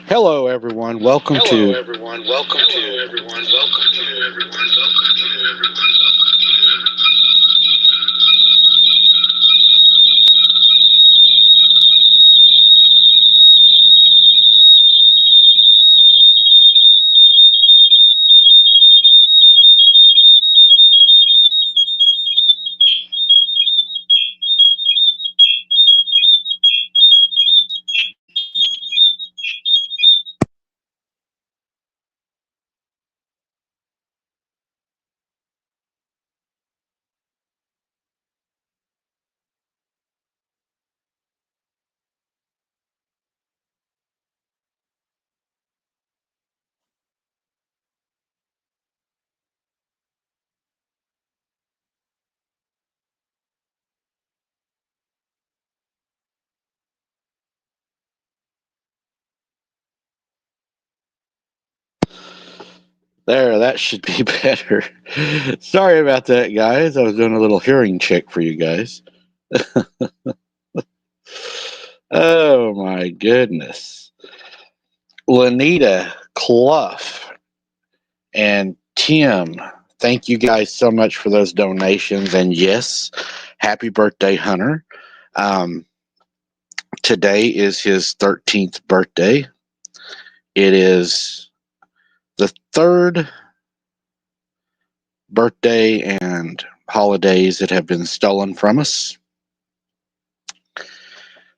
Hello, everyone. Welcome Hello, to everyone. Welcome to everyone. Welcome to everyone. Welcome to everyone. there. That should be better. Sorry about that, guys. I was doing a little hearing check for you guys. Oh my goodness, Lanita, Clough, and Tim. Thank you guys so much for those donations. And yes, happy birthday, Hunter. Um, Today is his 13th birthday. It is the third birthday and holidays that have been stolen from us.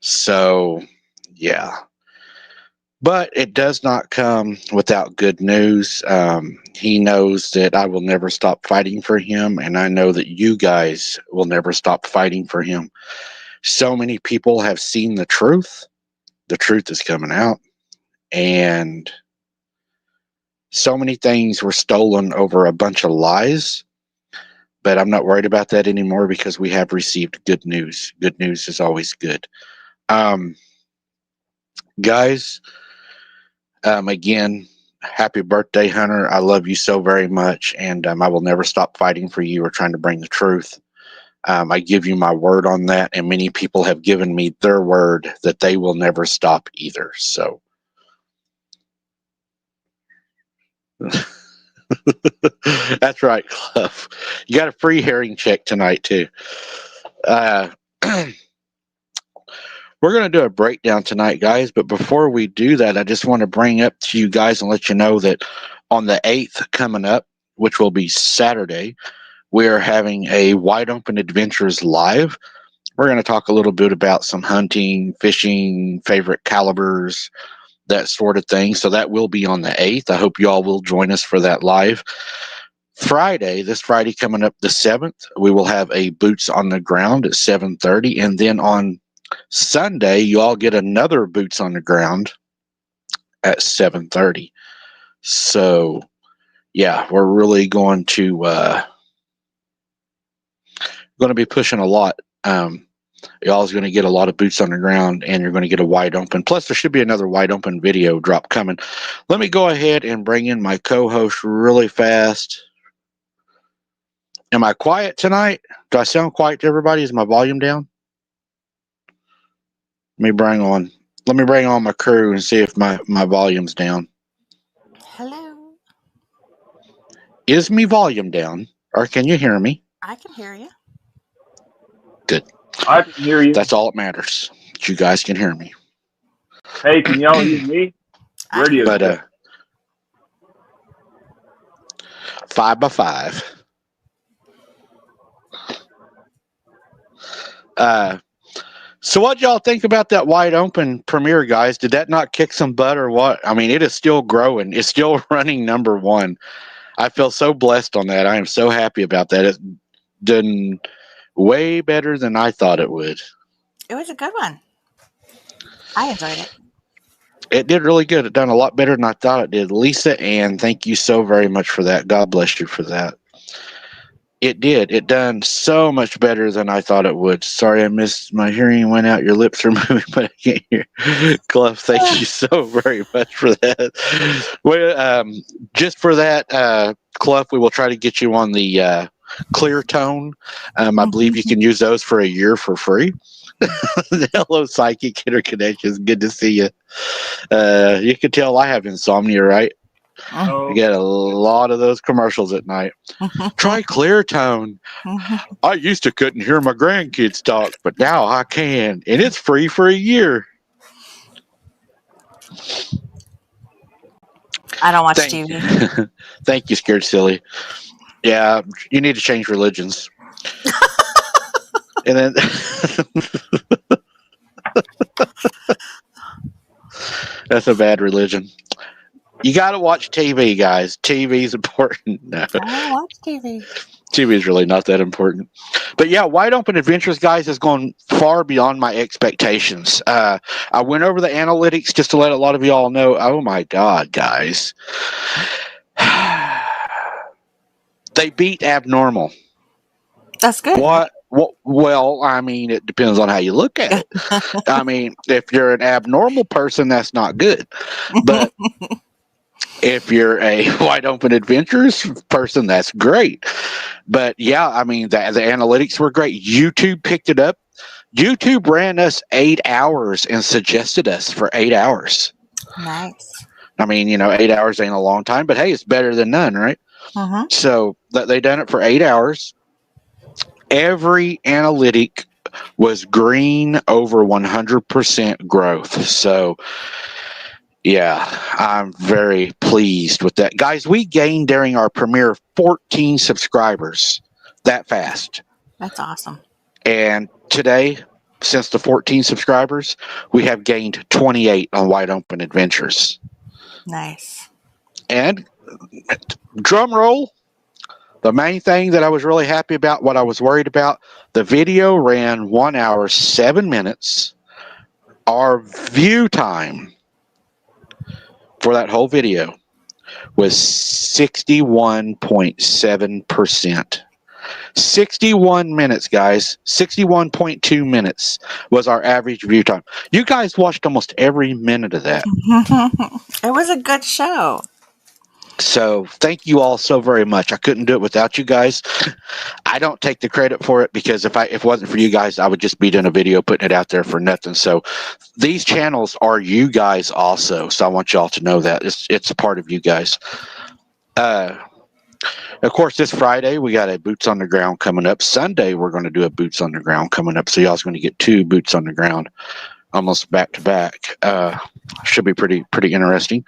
So, yeah. But it does not come without good news. He knows that I will never stop fighting for him, and I know that you guys will never stop fighting for him. So many people have seen the truth. The truth is coming out, and so many things were stolen over a bunch of lies. But I'm not worried about that anymore because we have received good news. Good news is always good. Um, Guys, again, happy birthday, Hunter. I love you so very much, and I will never stop fighting for you or trying to bring the truth. I give you my word on that, and many people have given me their word that they will never stop either. So, that's right, Cliff. You got a free hearing check tonight, too. Uh, We're going to do a breakdown tonight, guys. But before we do that, I just want to bring up to you guys and let you know that on the 8th coming up, which will be Saturday, we are having a Wide Open Adventures live. We're going to talk a little bit about some hunting, fishing, favorite calibers, that sort of thing. So that will be on the 8th. I hope you all will join us for that live. This Friday coming up the 7th, we will have a Boots on the Ground at 7:30. And then on Sunday, you all get another Boots on the Ground at 7:30. So, yeah, we're really going to be pushing a lot. Y'all's going to get a lot of boots on the ground, and you're going to get a wide open. Plus, there should be another wide open video drop coming. Let me go ahead and bring in my co-host really fast. Am I quiet tonight? Do I sound quiet to everybody? Is my volume down? Let me bring on my crew and see if my volume's down. Hello. Is me volume down, or can you hear me? I can hear you. Good. I can hear you. That's all that matters. That you guys can hear me. Hey, can y'all hear me? Radio. But 5x5. So what y'all think about that wide open premiere, guys? Did that not kick some butt or what? I mean, it is still growing. It's still running number one. I feel so blessed on that. I am so happy about that. It's done way better than I thought it would. It was a good one. I enjoyed it. It did really good. It done a lot better than I thought it did. Lisa Ann, thank you so very much for that. God bless you for that. It did. It done so much better than I thought it would. Sorry, I missed my hearing went out. Your lips are moving, but I can't hear. Cliff, thank you so very much for that. Well, just for that, Cliff, we will try to get you on the clear tone. I believe you can use those for a year for free. Hello, Psychic Interconnections. Good to see you. You can tell I have insomnia, right? Oh, I get a lot of those commercials at night. Try clear tone. I used to couldn't hear my grandkids talk, but now I can, and it's free for a year. I don't watch TV. Thank you, Scared Silly. Yeah, you need to change religions. And then that's a bad religion. You got to watch TV, guys. TV is important. No. I don't watch TV. TV is really not that important. But yeah, Wide Open Adventures, guys, has gone far beyond my expectations. I went over the analytics just to let a lot of y'all know. Oh my God, guys. They beat Abnormal. That's good. What? Well, I mean, it depends on how you look at it. I mean, if you're an abnormal person, that's not good. But if you're a Wide Open Adventures person, that's great. But yeah, I mean, the analytics were great. YouTube picked it up. YouTube ran us 8 hours and suggested us for 8 hours. Nice. I mean, 8 hours ain't a long time, but hey, it's better than none, right? Mm-hmm. So they done it for 8 hours. Every analytic was green over 100% growth. So yeah, I'm very pleased with that. Guys, we gained during our premiere 14 subscribers that fast. That's awesome. And today, since the 14 subscribers, we have gained 28 on Wide Open Adventures. Nice. And drum roll, the main thing that I was really happy about, what I was worried about, the video ran 1 hour, 7 minutes. Our view time for that whole video was 61.7%. 61 minutes, guys. 61.2 minutes was our average view time. You guys watched almost every minute of that. It was a good show. So thank you all so very much. I couldn't do it without you guys. I don't take the credit for it because if it wasn't for you guys, I would just be doing a video putting it out there for nothing. So these channels are you guys also. So I want y'all to know that it's a part of you guys. Of course, this Friday we got a boots on the ground coming up. Sunday we're going to do a boots on the ground coming up. So y'all's going to get 2 boots on the ground almost back to back. Should be pretty interesting.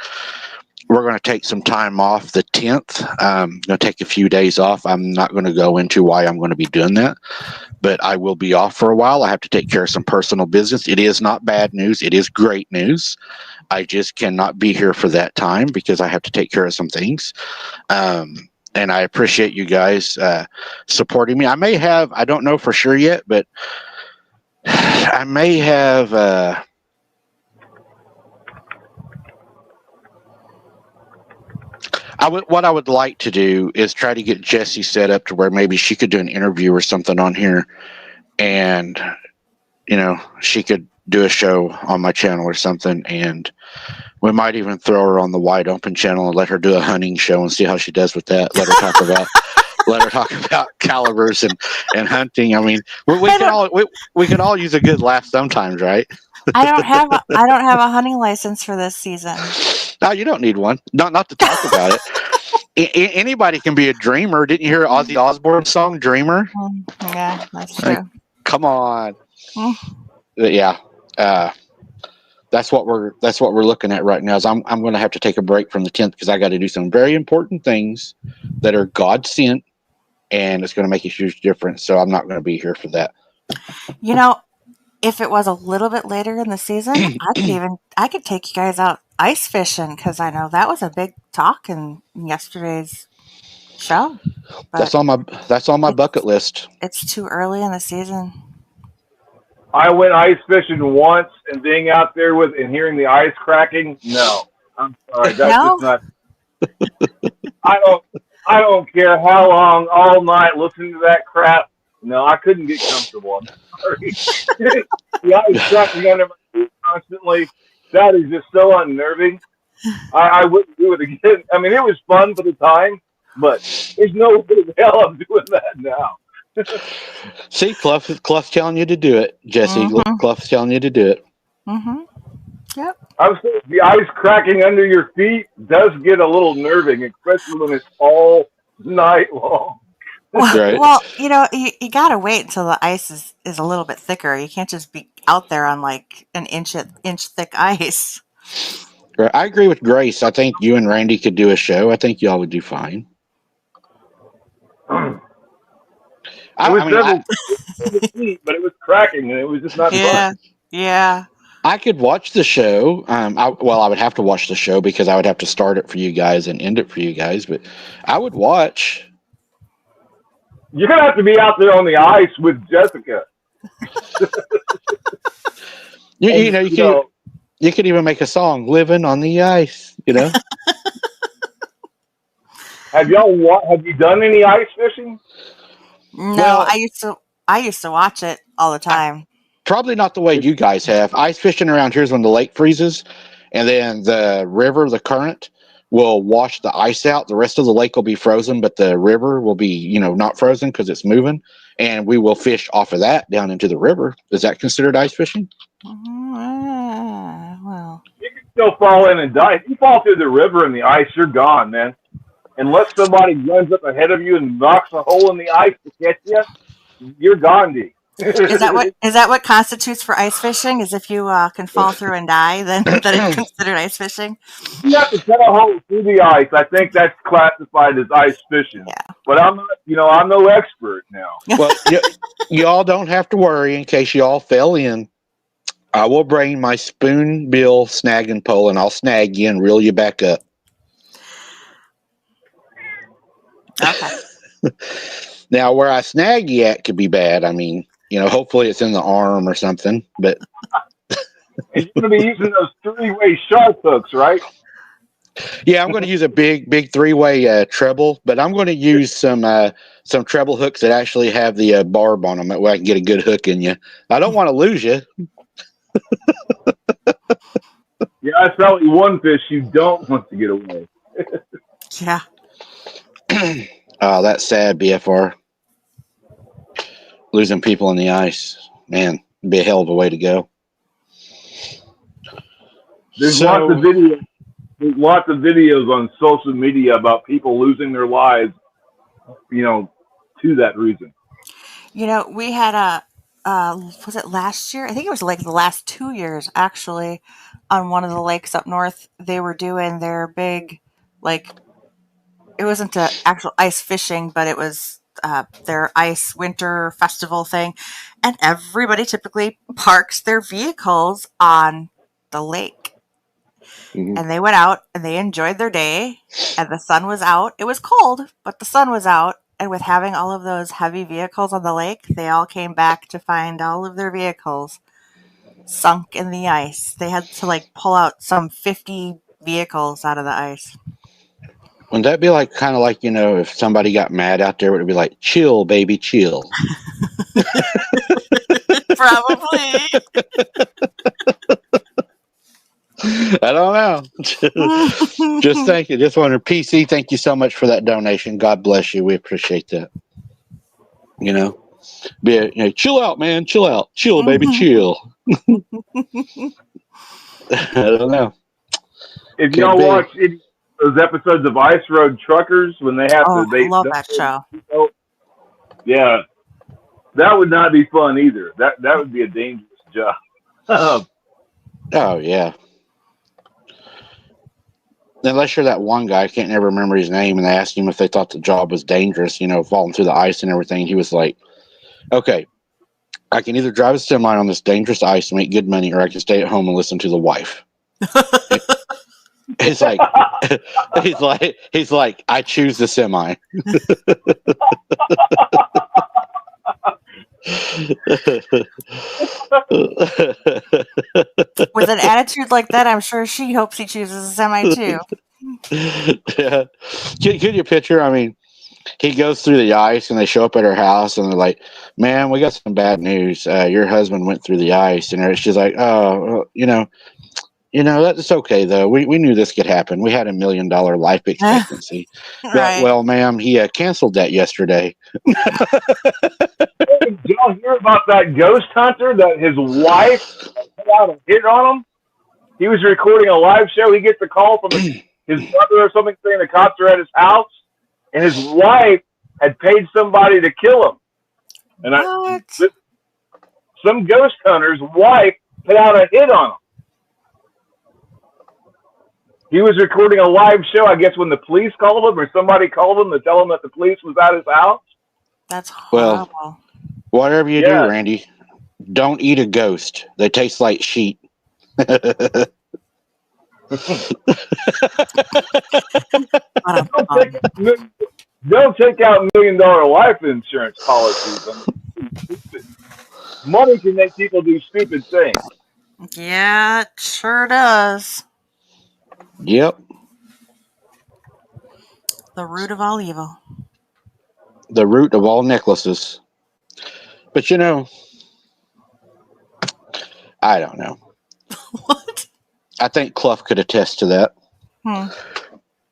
We're going to take some time off the 10th. I'm going to take a few days off. I'm not going to go into why I'm going to be doing that, but I will be off for a while. I have to take care of some personal business. It is not bad news. It is great news. I just cannot be here for that time because I have to take care of some things. And I appreciate you guys supporting me. I don't know for sure yet, but I may have... what I would like to do is try to get Jessie set up to where maybe she could do an interview or something on here, and she could do a show on my channel or something, and we might even throw her on the Wide Open channel and let her do a hunting show and see how she does with that. Let her talk about calibers and hunting. I mean, we can all use a good laugh sometimes, right? I don't have a hunting license for this season. No, you don't need one. Not to talk about it. Anybody can be a dreamer. Didn't you hear Ozzy Osbourne's song "Dreamer"? Yeah, that's true. Come on. Mm. Yeah. That's what we're looking at right now. Is I'm going to have to take a break from the 10th because I got to do some very important things that are God sent, and it's going to make a huge difference. So I'm not going to be here for that. If it was a little bit later in the season, I could take you guys out ice fishing because I know that was a big talk in yesterday's show. That's on my bucket list. It's too early in the season. I went ice fishing once, and being out there and hearing the ice cracking. No, I'm sorry, that's just not. I don't care how long, all night, listening to that crap. No, I couldn't get comfortable. I'm sorry. The ice cracking under my feet constantly. That is just so unnerving. I wouldn't do it again. I mean, it was fun for the time, but there's no way the hell I'm doing that now. See, Clough's telling you to do it, Jesse. Mm-hmm. Clough's telling you to do it. Mm-hmm. Yep. I was saying, the ice cracking under your feet does get a little nerving, especially when it's all night long. Right. Well, you gotta wait until the ice is a little bit thicker. You can't just be out there on like an inch thick ice. Right. I agree with Grace. I think you and Randy could do a show. I think y'all would do fine. It was feet, but it was cracking, and it was just not fun. Yeah. I could watch the show. I would have to watch the show because I would have to start it for you guys and end it for you guys. But I would watch. You're gonna have to be out there on the ice with Jessica. You could even make a song, "Living on the Ice." Have you done any ice fishing? No, Well, I used to watch it all the time. Probably not the way you guys have. Ice fishing around here is when the lake freezes, and then the river, the current, will wash the ice out. The rest of the lake will be frozen, but the river will be, not frozen because it's moving, and we will fish off of that down into the river. Is that considered ice fishing? Well, You can still fall in and die. If you fall through the river in the ice, you're gone, man. Unless somebody runs up ahead of you and knocks a hole in the ice to catch you, you're gone, D. Is that what constitutes for ice fishing? Is if you can fall through and die, then it's considered ice fishing? You have to cut a hole through the ice. I think that's classified as ice fishing. Yeah. But I'm not, I'm no expert now. Well, y'all don't have to worry in case y'all fell in. I will bring my spoonbill snagging pole and I'll snag you and reel you back up. Okay. Now, where I snag you at could be bad. I mean, hopefully it's in the arm or something. But and you're going to be using those three-way shark hooks, right? Yeah, I'm going to use a big three-way treble, but I'm going to use some treble hooks that actually have the barb on them. That way I can get a good hook in you. I don't want to lose you. Yeah, that's probably one fish you don't want to get away. Yeah. That's sad, BFR. Losing people in the ice. Man, it'd be a hell of a way to go. There's So, lots of videos. There's lots of videos on social media about people losing their lives, to that reason. We had was it last year? I think it was like the last 2 years actually, on one of the lakes up north. They were doing their big, like, it wasn't a actual ice fishing, but it was their ice winter festival thing. And everybody typically parks their vehicles on the lake. mhm. And they went out and they enjoyed their day, and the sun was out. It was cold, but the sun was out. And with having all of those heavy vehicles on the lake, they all came back to find all of their vehicles sunk in the ice. They had to like pull out some 50 vehicles out of the ice. Wouldn't that be like kind of like, if somebody got mad out there, it would be like, chill, baby, chill. Probably. I don't know. Just thinking. Just wondering. PC, thank you so much for that donation. God bless you. We appreciate that. Chill out, man. Chill out. Chill, baby, chill. I don't know. If Could y'all be. watch those episodes of Ice Road Truckers when they have Oh, to, I love that show. Yeah, that would not be fun either. That would be a dangerous job. Oh, yeah. Unless you're that one guy, I can't never remember his name, and they asked him if they thought the job was dangerous, falling through the ice and everything. He was like, okay, I can either drive a semi on this dangerous ice and make good money, or I can stay at home and listen to the wife. He's like, he's like, I choose the semi. With an attitude like that, I'm sure she hopes he chooses a semi too. Yeah. Could you picture? I mean, he goes through the ice and they show up at her house and they're like, man, we got some bad news. Your husband went through the ice. And she's like, oh, that's okay though. We knew this could happen. We had $1 million life expectancy. But, Right. well, ma'am, he canceled that yesterday. Did y'all hear about that ghost hunter that his wife put out a hit on him? He was recording a live show. He gets a call from his brother or something saying the cops are at his house, and his wife had paid somebody to kill him. And What? some ghost hunter's wife put out a hit on him. He was recording a live show, I guess, when the police called him or somebody called him to tell him that the police was at his house. That's horrible. Well, whatever you do, Randy, don't eat a ghost. They taste like sheet. Don't take out $1 million life insurance policies. Money can make people do stupid things. Yeah, it sure does. Yep. The root of all evil. The root of all necklaces. But I don't know. What? I think Clough could attest to that.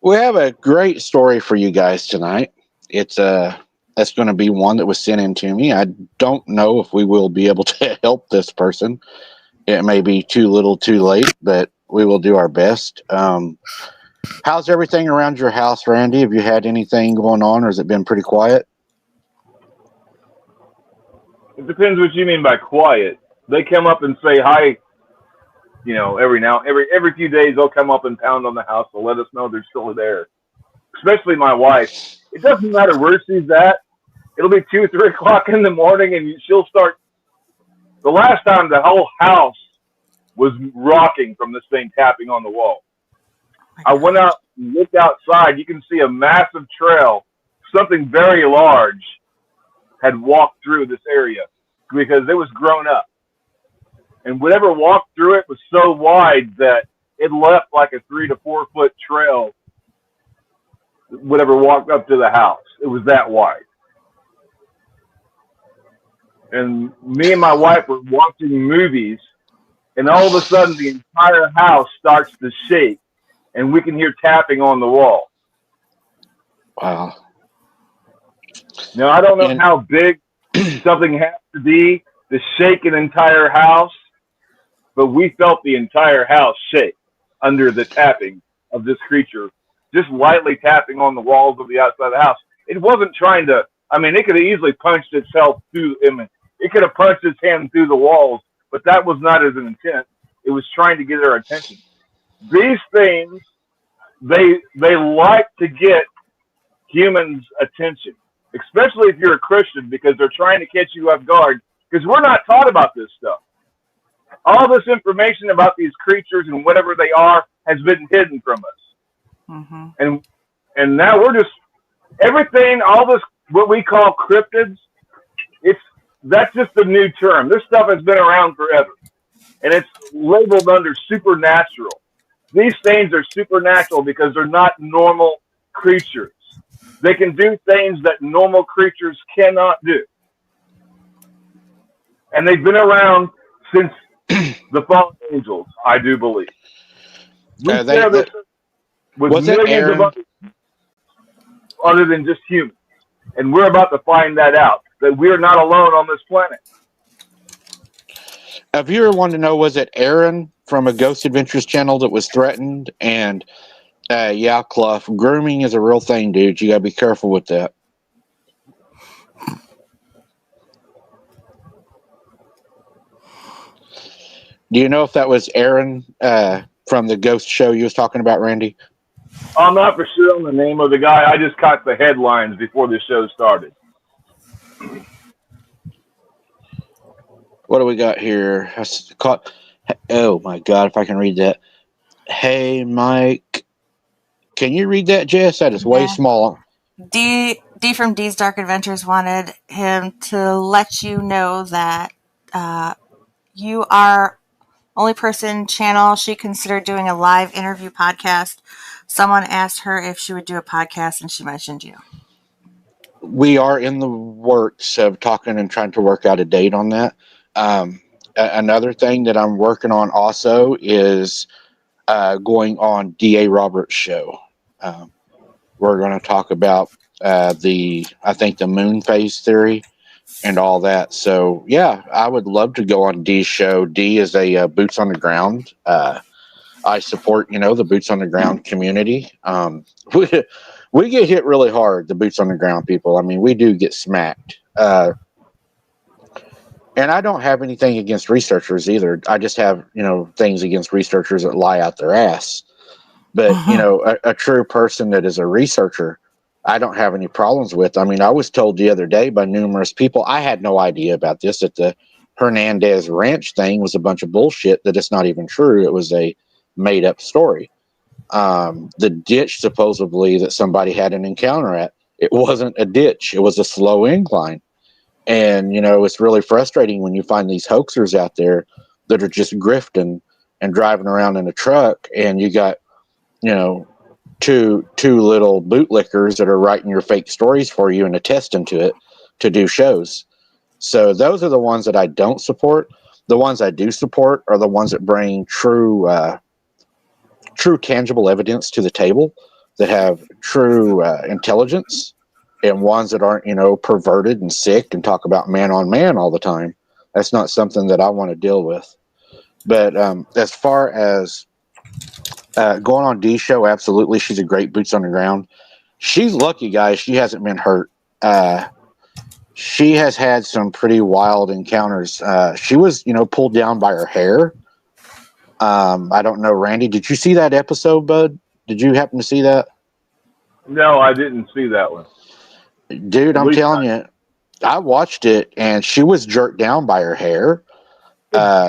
We have a great story for you guys tonight. It's that's going to be one that was sent in to me. I don't know if we will be able to help this person. It may be too little, too late, but we will do our best. How's everything around your house, Randy? Have you had anything going on, or has it been pretty quiet? It depends what you mean by quiet. They come up and say hi, every few days they'll come up and pound on the house to let us know they're still there. Especially my wife. It doesn't matter where she's at. It'll be 2, 3 o'clock in the morning and she'll start. The last time the whole house was rocking from this thing tapping on the wall. I went out and looked outside. You can see a massive trail. Something very large had walked through this area because it was grown up. And whatever walked through it was so wide that it left like a 3 to 4 foot trail. Whatever walked up to the house, it was that wide. And me and my wife were watching movies, and all of a sudden the entire house starts to shake, and we can hear tapping on the wall. Wow. Now, I don't know And how big something has to be to shake an entire house, but we felt the entire house shake under the tapping of this creature, just lightly tapping on the walls of the outside of the house. It wasn't trying to, I mean, it could have easily punched itself through, I mean, it could have punched its hand through the walls, but that was not its intent. It was trying to get our attention. These things, they like to get humans' attention, especially if you're a Christian, because they're trying to catch you off guard, because we're not taught about this stuff. All this information about these creatures and whatever they are has been hidden from us. Mm-hmm. And now we're just everything, all this what we call cryptids, that's just a new term. This stuff has been around forever. And it's labeled under supernatural. These things are supernatural because they're not normal creatures. They can do things that normal creatures cannot do. And they've been around since the fallen angels, I do believe. We share this with millions of other than just humans. And we're about to find that out, that we're not alone on this planet. if you ever wanted to know, was it Aaron from a Ghost Adventures channel that was threatened? And yeah, Clough, grooming is a real thing, dude. You gotta be careful with that. Do you know if that was Aaron from the ghost show you was talking about, Randy? I'm not for sure on the name of the guy. I just caught the headlines before the show started. What do we got here? Oh my God, if I can read that. Hey, Mike. Can you read that, Jess? That is way small. D from D's Dark Adventures wanted him to let you know that you are only person channel she considered doing a live interview podcast. Someone asked her if she would do a podcast, and she mentioned you. We are in the works of talking and trying to work out a date on that. Another thing that I'm working on also is going on D.A. Roberts' show. We're going to talk about the moon phase theory and all that. So, yeah, I would love to go on D's show. D is a boots on the ground. I support, the boots on the ground community. We get hit really hard, the boots on the ground people. I mean, we do get smacked. And I don't have anything against researchers either. I just have, things against researchers that lie out their ass. But, a true person that is a researcher, I don't have any problems with. I mean, I was told the other day by numerous people, I had no idea about this, that the Hernandez Ranch thing was a bunch of bullshit, that it's not even true. It was a made up story. The ditch supposedly that somebody had an encounter at, it wasn't a ditch. It was a slow incline. And, it's really frustrating when you find these hoaxers out there that are just grifting and driving around in a truck, and you got, two little bootlickers that are writing your fake stories for you and attesting to it to do shows. So those are the ones that I don't support. The ones I do support are the ones that bring true tangible evidence to the table, that have true intelligence, and ones that aren't, perverted and sick and talk about man on man all the time. That's not something that I want to deal with. But as far as going on D's show, absolutely, she's a great boots on the ground. She's lucky, guys. She hasn't been hurt. She has had some pretty wild encounters. She was, pulled down by her hair. I don't know, Randy, did you see that episode, bud? Did you happen to see that? No, I didn't see that one. Dude, I'm telling you, I watched it, and she was jerked down by her hair. I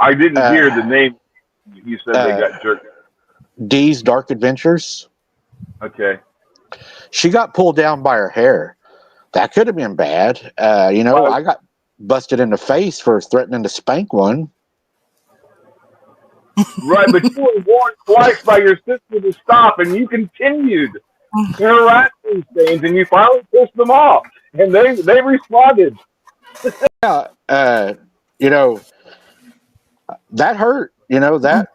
didn't hear the name. You said they got jerked. D's Dark Adventures. Okay. She got pulled down by her hair. That could have been bad. I got busted in the face for threatening to spank one. Right, but you were warned twice by your sister to stop, and you continued to harass these things, and you finally pissed them off, and they responded. Yeah, that hurt. You know, that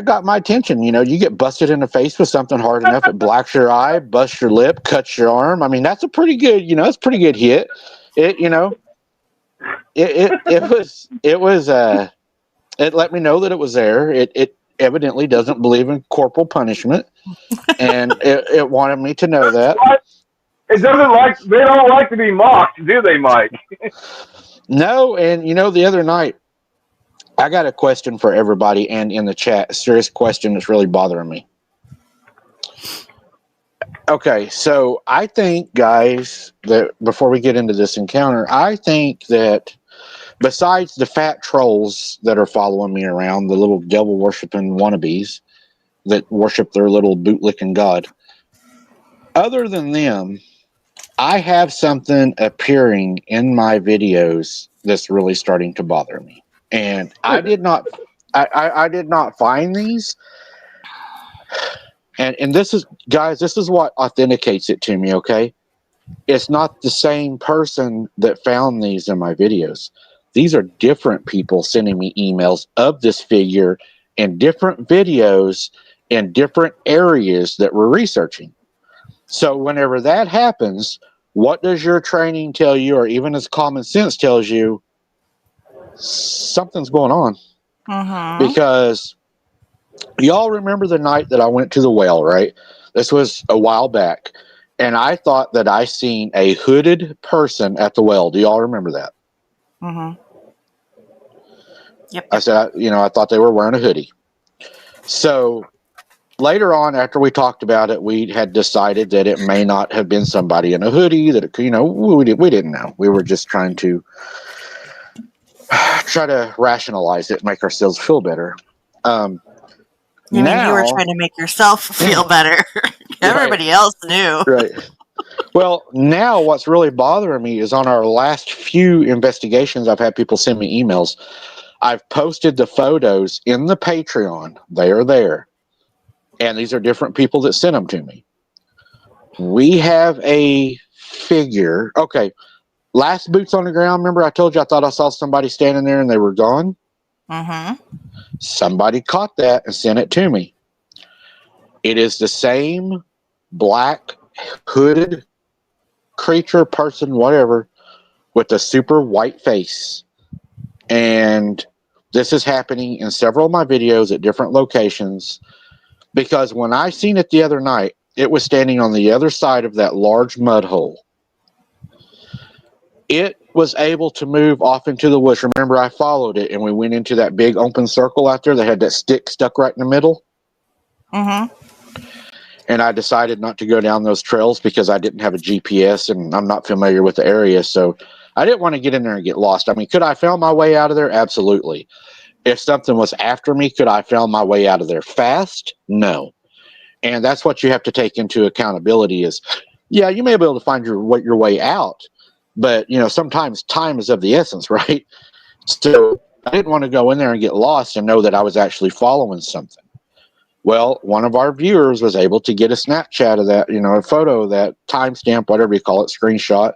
got my attention. You know, you get busted in the face with something hard enough, it blacks your eye, busts your lip, cuts your arm. I mean, that's a pretty good, that's a pretty good hit. It, it it let me know that it was there. It evidently doesn't believe in corporal punishment, and it wanted me to know that. What? It doesn't like, they don't like to be mocked, do they, Mike? No, and the other night I got a question for everybody and in the chat, a serious question that's really bothering me. Okay, so I think, guys, that before we get into this encounter, I think that besides the fat trolls that are following me around, the little devil worshiping wannabes that worship their little bootlicking god, other than them, I have something appearing in my videos that's really starting to bother me. And I did not find these. And this is, guys, this is what authenticates it to me, okay? It's not the same person that found these in my videos. These are different people sending me emails of this figure in different videos in different areas that we're researching. So whenever that happens, what does your training tell you, or even as common sense tells you? Something's going on. Mm-hmm. Because y'all remember the night that I went to the well, right? This was a while back. And I thought that I seen a hooded person at the well. Do y'all remember that? Mm-hmm. Yep. I said, I thought they were wearing a hoodie. So later on, after we talked about it, we had decided that it may not have been somebody in a hoodie. That we didn't know. We were just trying to rationalize it, make ourselves feel better. You mean you were trying to make yourself feel better? Everybody else knew. Right. Well, now what's really bothering me is on our last few investigations, I've had people send me emails. I've posted the photos in the Patreon. They are there. And these are different people that sent them to me. We have a figure. Okay. Last boots on the ground. Remember I told you I thought I saw somebody standing there and they were gone? Mm-hmm. Somebody caught that and sent it to me. It is the same black hooded creature, person, whatever, with a super white face. And this is happening in several of my videos at different locations, because when I seen it the other night, it was standing on the other side of that large mud hole. It was able to move off into the woods. Remember, I followed it and we went into that big open circle out there that had that stick stuck right in the middle. Mm-hmm. And I decided not to go down those trails because I didn't have a GPS and I'm not familiar with the area. So I didn't want to get in there and get lost. I mean, could I found my way out of there? Absolutely. If something was after me, could I found my way out of there fast? No. And that's what you have to take into accountability is, yeah, you may be able to find your way out, but sometimes time is of the essence, right? So I didn't want to go in there and get lost and know that I was actually following something. Well, one of our viewers was able to get a Snapchat of that, a photo of that, timestamp, whatever you call it, screenshot,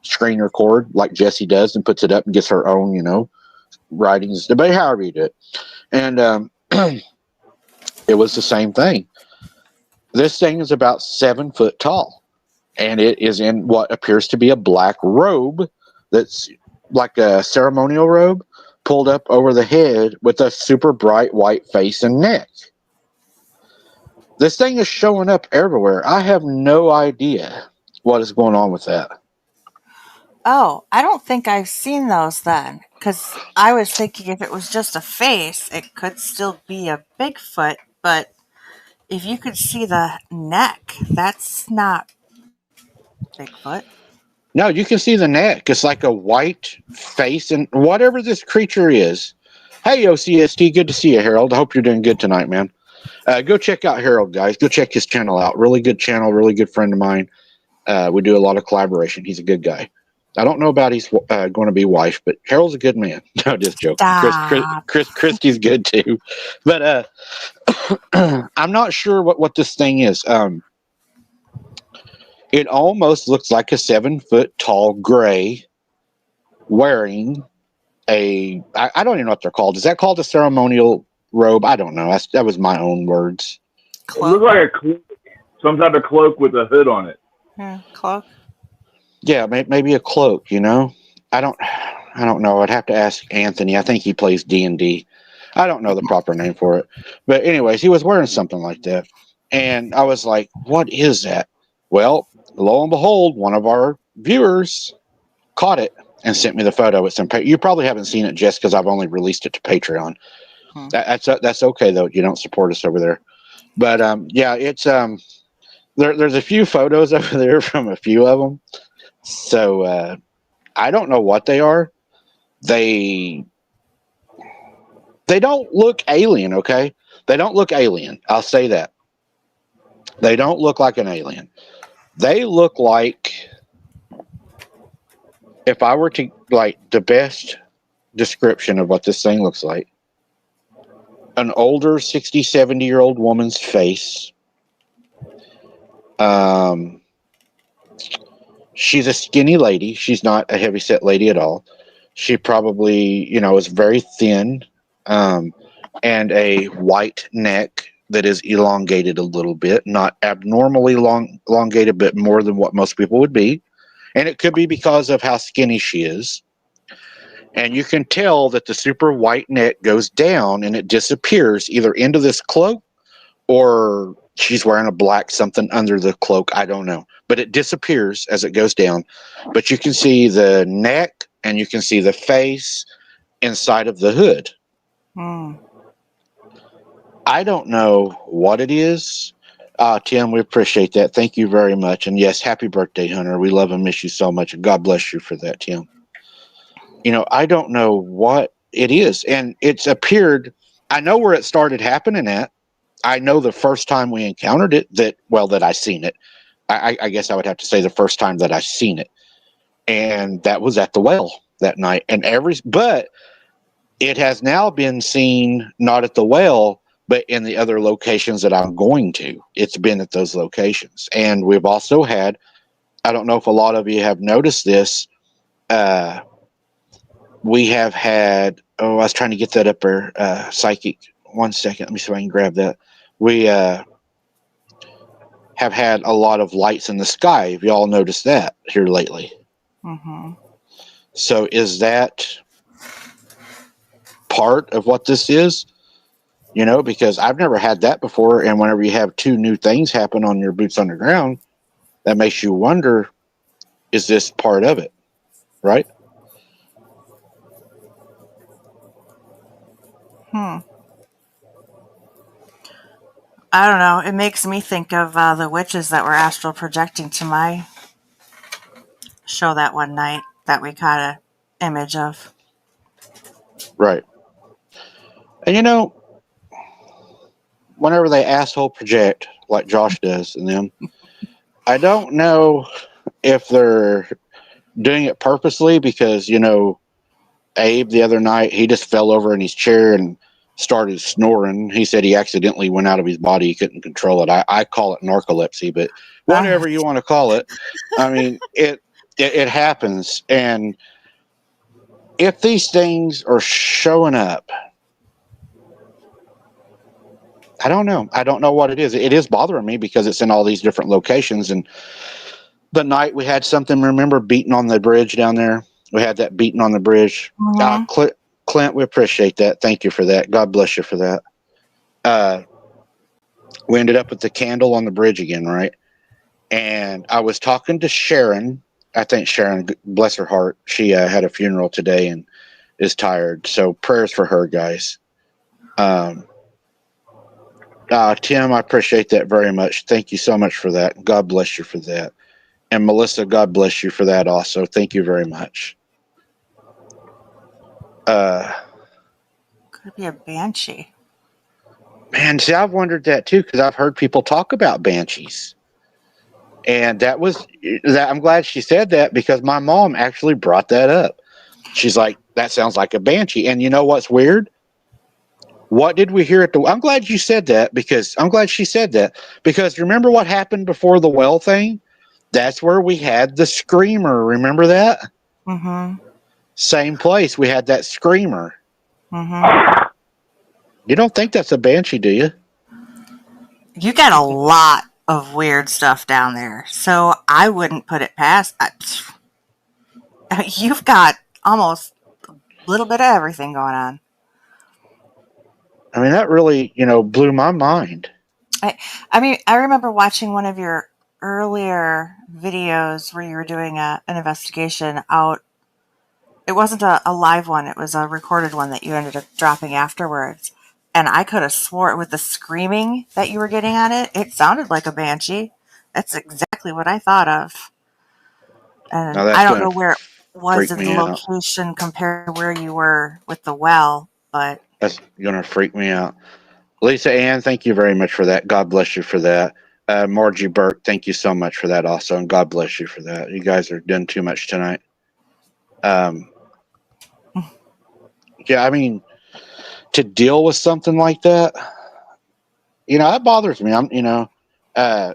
screen record, like Jessie does, and puts it up and gets her own, writings, debate, however you do it. And it was the same thing. This thing is about 7 foot tall, and it is in what appears to be a black robe that's like a ceremonial robe pulled up over the head with a super bright white face and neck. This thing is showing up everywhere. I have no idea what is going on with that. Oh, I don't think I've seen those then. Because I was thinking if it was just a face, it could still be a Bigfoot. But if you could see the neck, that's not Bigfoot. No, you can see the neck. It's like a white face, and whatever this creature is. Hey, OCST, good to see you, Harold. I hope you're doing good tonight, man. Go check out Harold, guys. Go check his channel out. Really good channel, really good friend of mine. We do a lot of collaboration. He's a good guy. I don't know about his going to be wife, but Harold's a good man. No, just joking. Christy's good too. But I'm not sure what this thing is. It almost looks like a 7 foot tall gray wearing I don't even know what they're called. Is that called a ceremonial robe. I don't know. That was my own words. It looked Cloak. like a cloak, some type of cloak with a hood on it. Yeah, cloak. Yeah, maybe a cloak. I don't know. I'd have to ask Anthony. I think he plays D&D. I don't know the proper name for it. But anyways, he was wearing something like that. And I was like, what is that? Well, lo and behold, one of our viewers caught it and sent me the photo. You probably haven't seen it just because I've only released it to Patreon. Hmm. That's okay though. You don't support us over there. But yeah, it's there's a few photos over there from a few of them. So I don't know what they are. They don't look alien, okay? They don't look alien. I'll say that. They don't look like an alien. They look like, if I were to, like, the best description of what this thing looks like, an older 60, 70-year-old woman's face. She's a skinny lady. She's not a heavy-set lady at all. She probably, is very thin, and a white neck that is elongated a little bit, not abnormally elongated, but more than what most people would be. And it could be because of how skinny she is. And you can tell that the super white neck goes down and it disappears either into this cloak, or she's wearing a black something under the cloak. I don't know. But it disappears as it goes down. But you can see the neck and you can see the face inside of the hood. Hmm. I don't know what it is. Tim, we appreciate that. Thank you very much. And yes, happy birthday, Hunter. We love and miss you so much. And God bless you for that, Tim. I don't know what it is. And it's appeared, I know where it started happening at. I know the first time we encountered it that I seen it. I guess I would have to say the first time that I seen it. And that was at the well that night. But it has now been seen not at the well, but in the other locations that I'm going to. It's been at those locations. And we've also had, I don't know if a lot of you have noticed this, we have had, I was trying to get that up there, psychic. 1 second, let me see if I can grab that. We have had a lot of lights in the sky. Have you all noticed that here lately? Mm-hmm. So is that part of what this is? Because I've never had that before. And whenever you have two new things happen on your boots on the ground, that makes you wonder, is this part of it? Right? Hmm. I don't know. It makes me think of the witches that were astral projecting to my show that one night that we caught a image of. Right. And whenever they asshole project like Josh does in them, I don't know if they're doing it purposely because, Abe the other night, he just fell over in his chair and started snoring. He said he accidentally went out of his body. He couldn't control it. I call it narcolepsy, but whatever you want to call it. I mean, it happens. And if these things are showing up, I don't know. I don't know what it is. It is bothering me because it's in all these different locations. And the night we had something, remember, beating on the bridge down there? We had that beating on the bridge. Mm-hmm. Clint, we appreciate that. Thank you for that. God bless you for that. We ended up with the candle on the bridge again, right? And I was talking to Sharon. I think Sharon, bless her heart, she had a funeral today and is tired. So prayers for her, guys. Tim, I appreciate that very much. Thank you so much for that. God bless you for that. And Melissa, God bless you for that also. Thank you very much. Could be a banshee. Man, see, I've wondered that too because I've heard people talk about banshees. And I'm glad she said that because my mom actually brought that up. She's like, that sounds like a banshee. And you know what's weird? What did we hear I'm glad you said that because I'm glad she said that because remember what happened before the well thing? That's where we had the screamer. Remember that? Mm-hmm. Same place. We had that screamer. Mm-hmm. You don't think that's a banshee, do you? You got a lot of weird stuff down there, so I wouldn't put it past. You've got almost a little bit of everything going on. I mean, that really, blew my mind. I mean, I remember watching one of your earlier videos where you were doing an investigation out. It wasn't a live one, it was a recorded one that you ended up dropping afterwards. And I could have swore with the screaming that you were getting on it, it sounded like a banshee. That's exactly what I thought of. Now And I that's don't going know to where it was freak in the me out. location compared to where you were with the well, but That's going to freak me out. Lisa Ann, thank you very much for that. God bless you for that. Margie Burke, thank you so much for that also, and God bless you for that. You guys are doing too much tonight. Yeah, I mean, to deal with something like that, that bothers me. I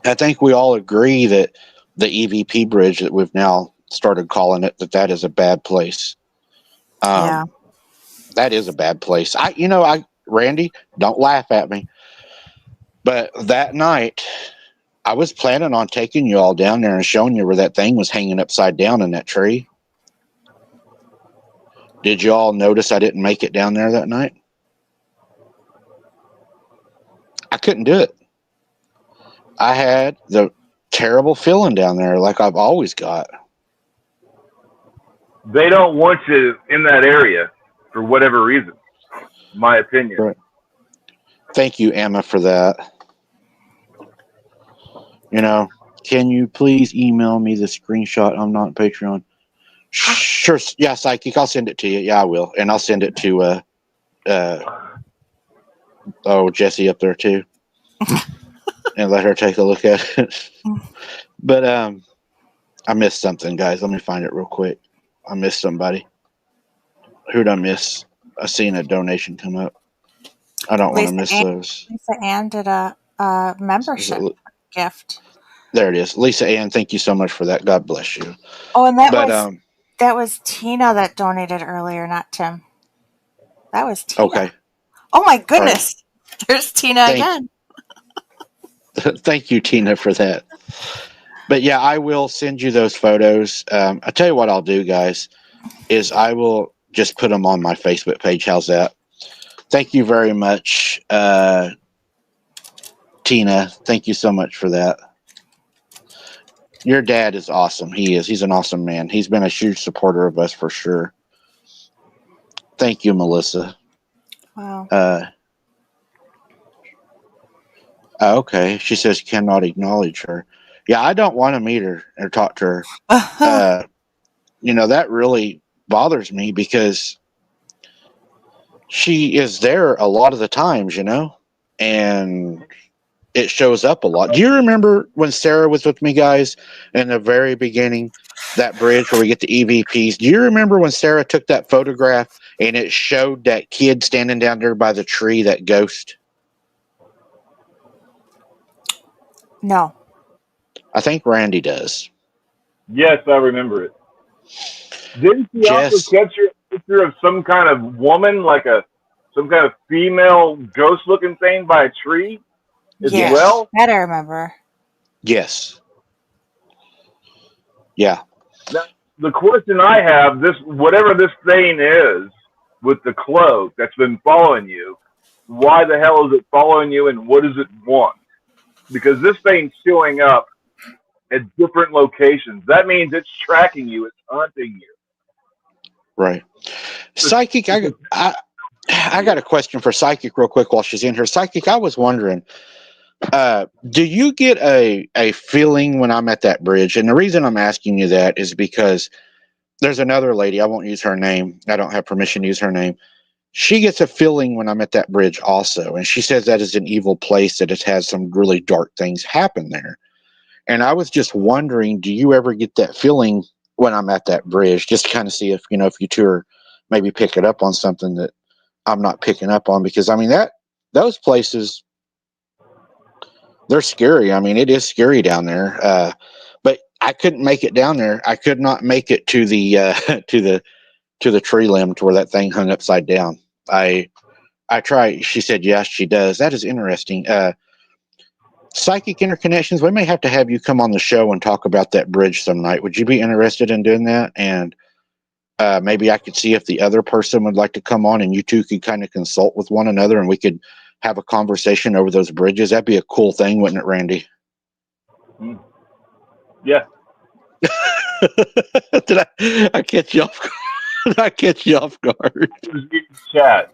think we all agree that the EVP bridge that we've now started calling it, that is a bad place. yeah. That is a bad place. Randy, don't laugh at me. But that night, I was planning on taking you all down there and showing you where that thing was hanging upside down in that tree. Did you all notice I didn't make it down there that night? I couldn't do it. I had the terrible feeling down there like I've always got. They don't want you in that area for whatever reason. My opinion. Right. Thank you, Emma, for that. Can you please email me the screenshot? I'm not on Patreon. Sure. Yeah, Psychic, I'll send it to you. Yeah, I will. And I'll send it to Jessie up there too. And let her take a look at it. But I missed something, guys. Let me find it real quick. I missed somebody. Who'd I miss? I seen a donation come up. I don't want to miss those. Lisa Ann did a membership gift. There it is. Lisa Ann, thank you so much for that. God bless you. Oh, and that was Tina that donated earlier, not Tim. That was Tina. Okay. Oh my goodness. Right. There's Tina again. Thank you, Tina, for that. But yeah, I will send you those photos. I'll tell you what I'll do, guys, is I will just put them on my Facebook page. How's that? Thank you very much, Tina. Thank you so much for that. Your dad is awesome. He is. He's an awesome man. He's been a huge supporter of us for sure. Thank you, Melissa. Wow. Okay. She says cannot acknowledge her. Yeah, I don't want to meet her or talk to her. That really bothers me because she is there a lot of the times, and it shows up a lot. Do you remember when Sarah was with me, guys, in the very beginning, that bridge where we get the EVPs? Do you remember when Sarah took that photograph and it showed that kid standing down there by the tree, that ghost? No. I think Randy does. Yes, I remember it. Didn't she also capture a picture of some kind of woman, like some kind of female ghost-looking thing by a tree as well? That I remember. Yes. Yeah. Now, the question I have, whatever this thing is with the cloak that's been following you, why the hell is it following you and what does it want? Because this thing's showing up at different locations. That means it's tracking you, it's hunting you. Right. Psychic, I got a question for Psychic real quick while she's in here. Psychic, I was wondering, do you get a feeling when I'm at that bridge? And the reason I'm asking you that is because there's another lady, I won't use her name. I don't have permission to use her name. She gets a feeling when I'm at that bridge also. And she says that is an evil place, that it has some really dark things happen there. And I was just wondering, do you ever get that feeling when I'm at that bridge? Just to kind of see if you two are maybe picking up on something that I'm not picking up on. Because, I mean, those places, they're scary. I mean, it is scary down there. But I couldn't make it down there. I could not make it to the to the tree limb to where that thing hung upside down. I try. She said, yes, she does. That is interesting. Psychic interconnections. We may have to have you come on the show and talk about that bridge some night. Would you be interested in doing that? And maybe I could see if the other person would like to come on, and you two could kind of consult with one another, and we could have a conversation over those bridges. That'd be a cool thing, wouldn't it, Randy? Yeah. Did I catch you off? Did I catch you off guard? I was reading chat.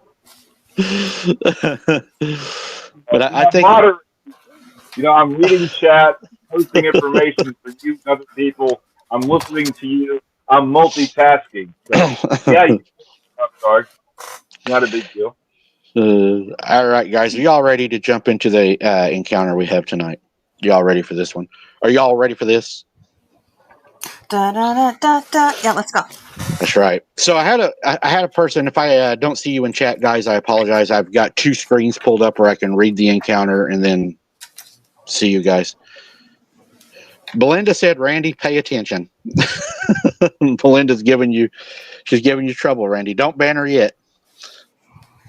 But I think I'm reading chat, posting information for you and other people. I'm listening to you. I'm multitasking. So yeah, you off guard. Not a big deal. All right, guys, are y'all ready to jump into the encounter we have tonight? Y'all ready for this one? Are y'all ready for this? Da, da, da, da, da. Yeah, let's go. That's right. So I had a person. If I don't see you in chat, guys, I apologize. I've got two screens pulled up where I can read the encounter and then see you guys. Belinda said, "Randy, pay attention." Belinda's she's giving you trouble, Randy. Don't ban her yet.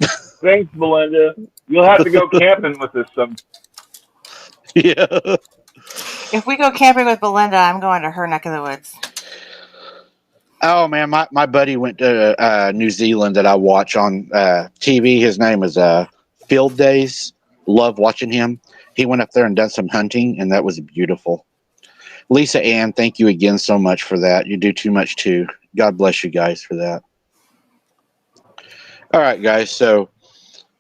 Thanks, Belinda. You'll have to go camping with us some. Yeah. If we go camping with Belinda, I'm going to her neck of the woods. Oh man, my buddy went to New Zealand that I watch on TV. His name is Field Days. Love watching him. He went up there and done some hunting, and that was beautiful. Lisa Ann, thank you again so much for that. You do too much too. God bless you guys for that. All right, guys. So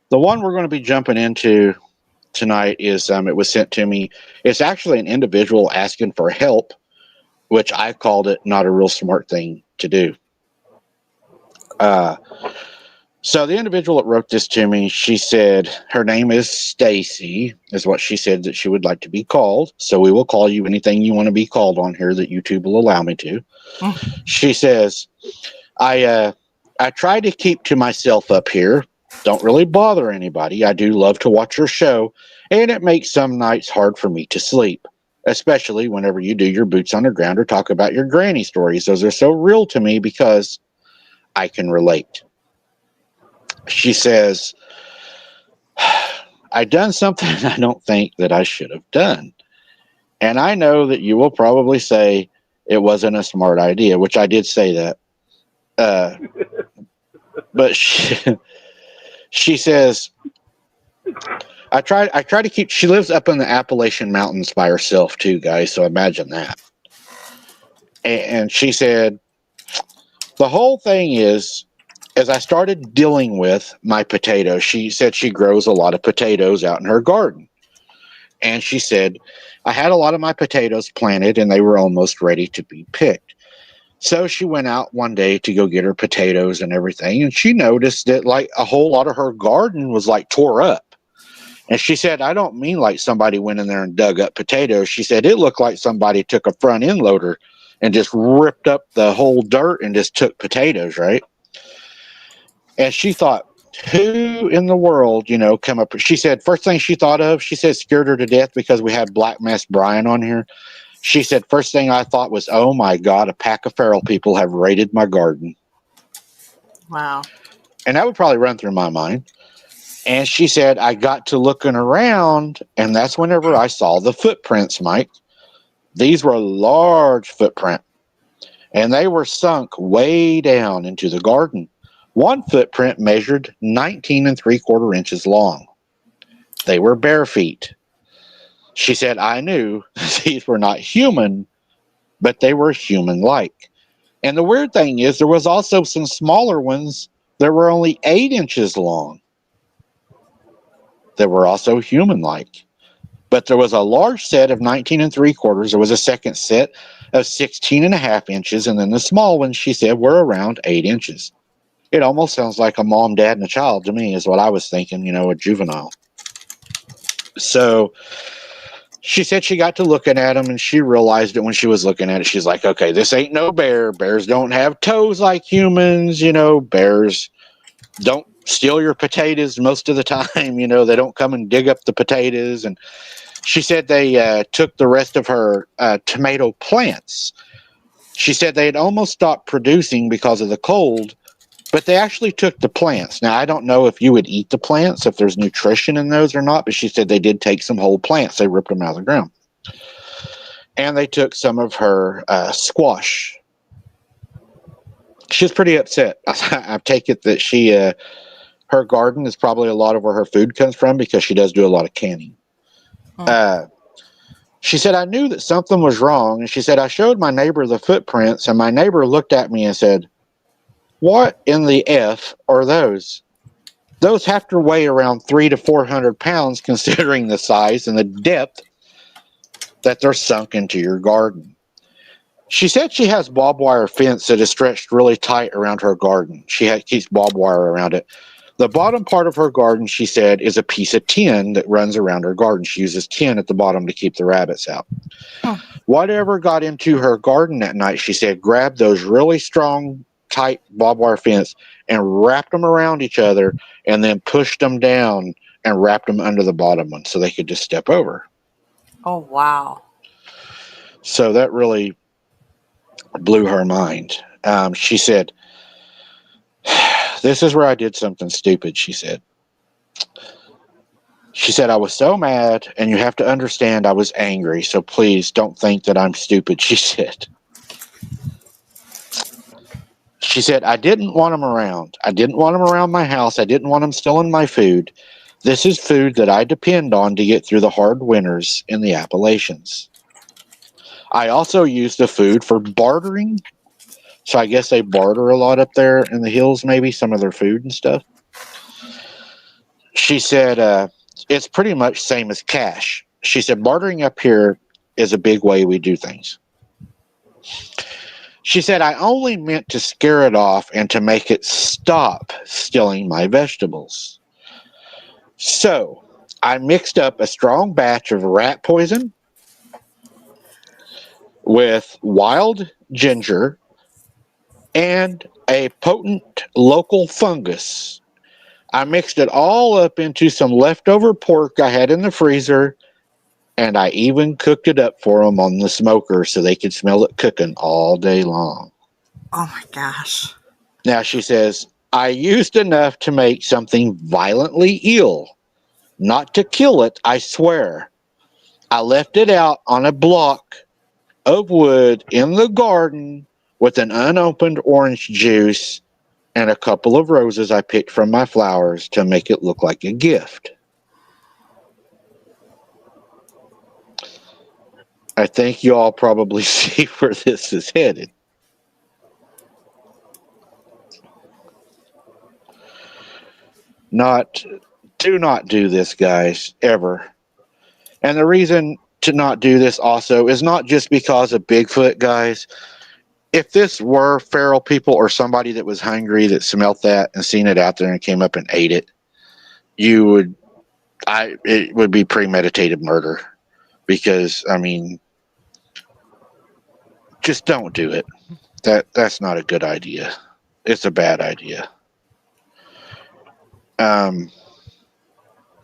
the one we're going to be jumping into tonight is it was sent to me. It's actually an individual asking for help, which I called it not a real smart thing to do. So the individual that wrote this to me, she said her name is Stacy, is what she said that she would like to be called. So we will call you anything you want to be called on here that YouTube will allow me to. She says, I try to keep to myself up here. Don't really bother anybody. I do love to watch your show, and it makes some nights hard for me to sleep, especially whenever you do your boots on the ground or talk about your granny stories. Those are so real to me because I can relate. She says, I done something I don't think that I should have done. And I know that you will probably say it wasn't a smart idea, which I did say that. But she says, I try to keep, she lives up in the Appalachian Mountains by herself too, guys. So imagine that. And she said, the whole thing is, as I started dealing with my potatoes, she said she grows a lot of potatoes out in her garden. And she said, I had a lot of my potatoes planted and they were almost ready to be picked. So she went out one day to go get her potatoes and everything. And she noticed that like a whole lot of her garden was like tore up. And she said, I don't mean like somebody went in there and dug up potatoes. She said, it looked like somebody took a front end loader and just ripped up the whole dirt and just took potatoes, right? And she thought, who in the world, come up? She said, first thing she thought of, she said, scared her to death because we had Black Mass Brian on here. She said, first thing I thought was, oh my God, a pack of feral people have raided my garden. Wow. And that would probably run through my mind. And she said, I got to looking around, and that's whenever I saw the footprints, Mike. These were large footprint, and they were sunk way down into the garden. One footprint measured 19 3/4 inches long. They were bare feet. She said, I knew these were not human, but they were human-like. And the weird thing is there was also some smaller ones that were only 8 inches long that were also human-like. But there was a large set of 19 3/4. There was a second set of 16.5 inches. And then the small ones, she said, were around 8 inches. It almost sounds like a mom, dad, and a child to me is what I was thinking, a juvenile. So she said she got to looking at them and she realized it when she was looking at it. She's like, okay, this ain't no bear. Bears don't have toes like humans. Bears don't steal your potatoes most of the time. They don't come and dig up the potatoes. And she said they took the rest of her tomato plants. She said they had almost stopped producing because of the cold, But they actually took the plants. Now, I don't know if you would eat the plants, if there's nutrition in those or not, but she said they did take some whole plants. They ripped them out of the ground. And they took some of her squash. She's pretty upset. I take it that her garden is probably a lot of where her food comes from because she does do a lot of canning. She said, I knew that something was wrong. And she said, I showed my neighbor the footprints, and my neighbor looked at me and said, what in the F are those? Those have to weigh around 300 to 400 pounds considering the size and the depth that they're sunk into your garden. She said she has barbed wire fence that is stretched really tight around her garden. She keeps barbed wire around it. The bottom part of her garden, she said, is a piece of tin that runs around her garden. She uses tin at the bottom to keep the rabbits out. Whatever got into her garden that night, she said, grabbed those really strong, tight barbed wire fence and wrapped them around each other and then pushed them down and wrapped them under the bottom one so they could just step over. Oh, wow. So that really blew her mind. She said, this is where I did something stupid, she said. She said, I was so mad, and you have to understand I was angry, so please don't think that I'm stupid, she said. She said, I didn't want them around. I didn't want them around my house. I didn't want them stealing my food. This is food that I depend on to get through the hard winters in the Appalachians. I also use the food for bartering. So I guess they barter a lot up there in the hills, maybe, some of their food and stuff. She said, it's pretty much same as cash. She said, bartering up here is a big way we do things. She said, I only meant to scare it off and to make it stop stealing my vegetables. So I mixed up a strong batch of rat poison with wild ginger and a potent local fungus. I mixed it all up into some leftover pork I had in the freezer, and I even cooked it up for them on the smoker so they could smell it cooking all day long. Oh, my gosh. Now, she says, I used enough to make something violently ill. Not to kill it, I swear. I left it out on a block of wood in the garden with an unopened orange juice and a couple of roses I picked from my flowers to make it look like a gift. I think you all probably see where this is headed. Do not do this, guys, ever. And the reason to not do this also is not just because of Bigfoot, guys. If this were feral people or somebody that was hungry that smelt that and seen it out there and came up and ate it, it would be premeditated murder. Because, I mean, just don't do it. That's not a good idea. It's a bad idea.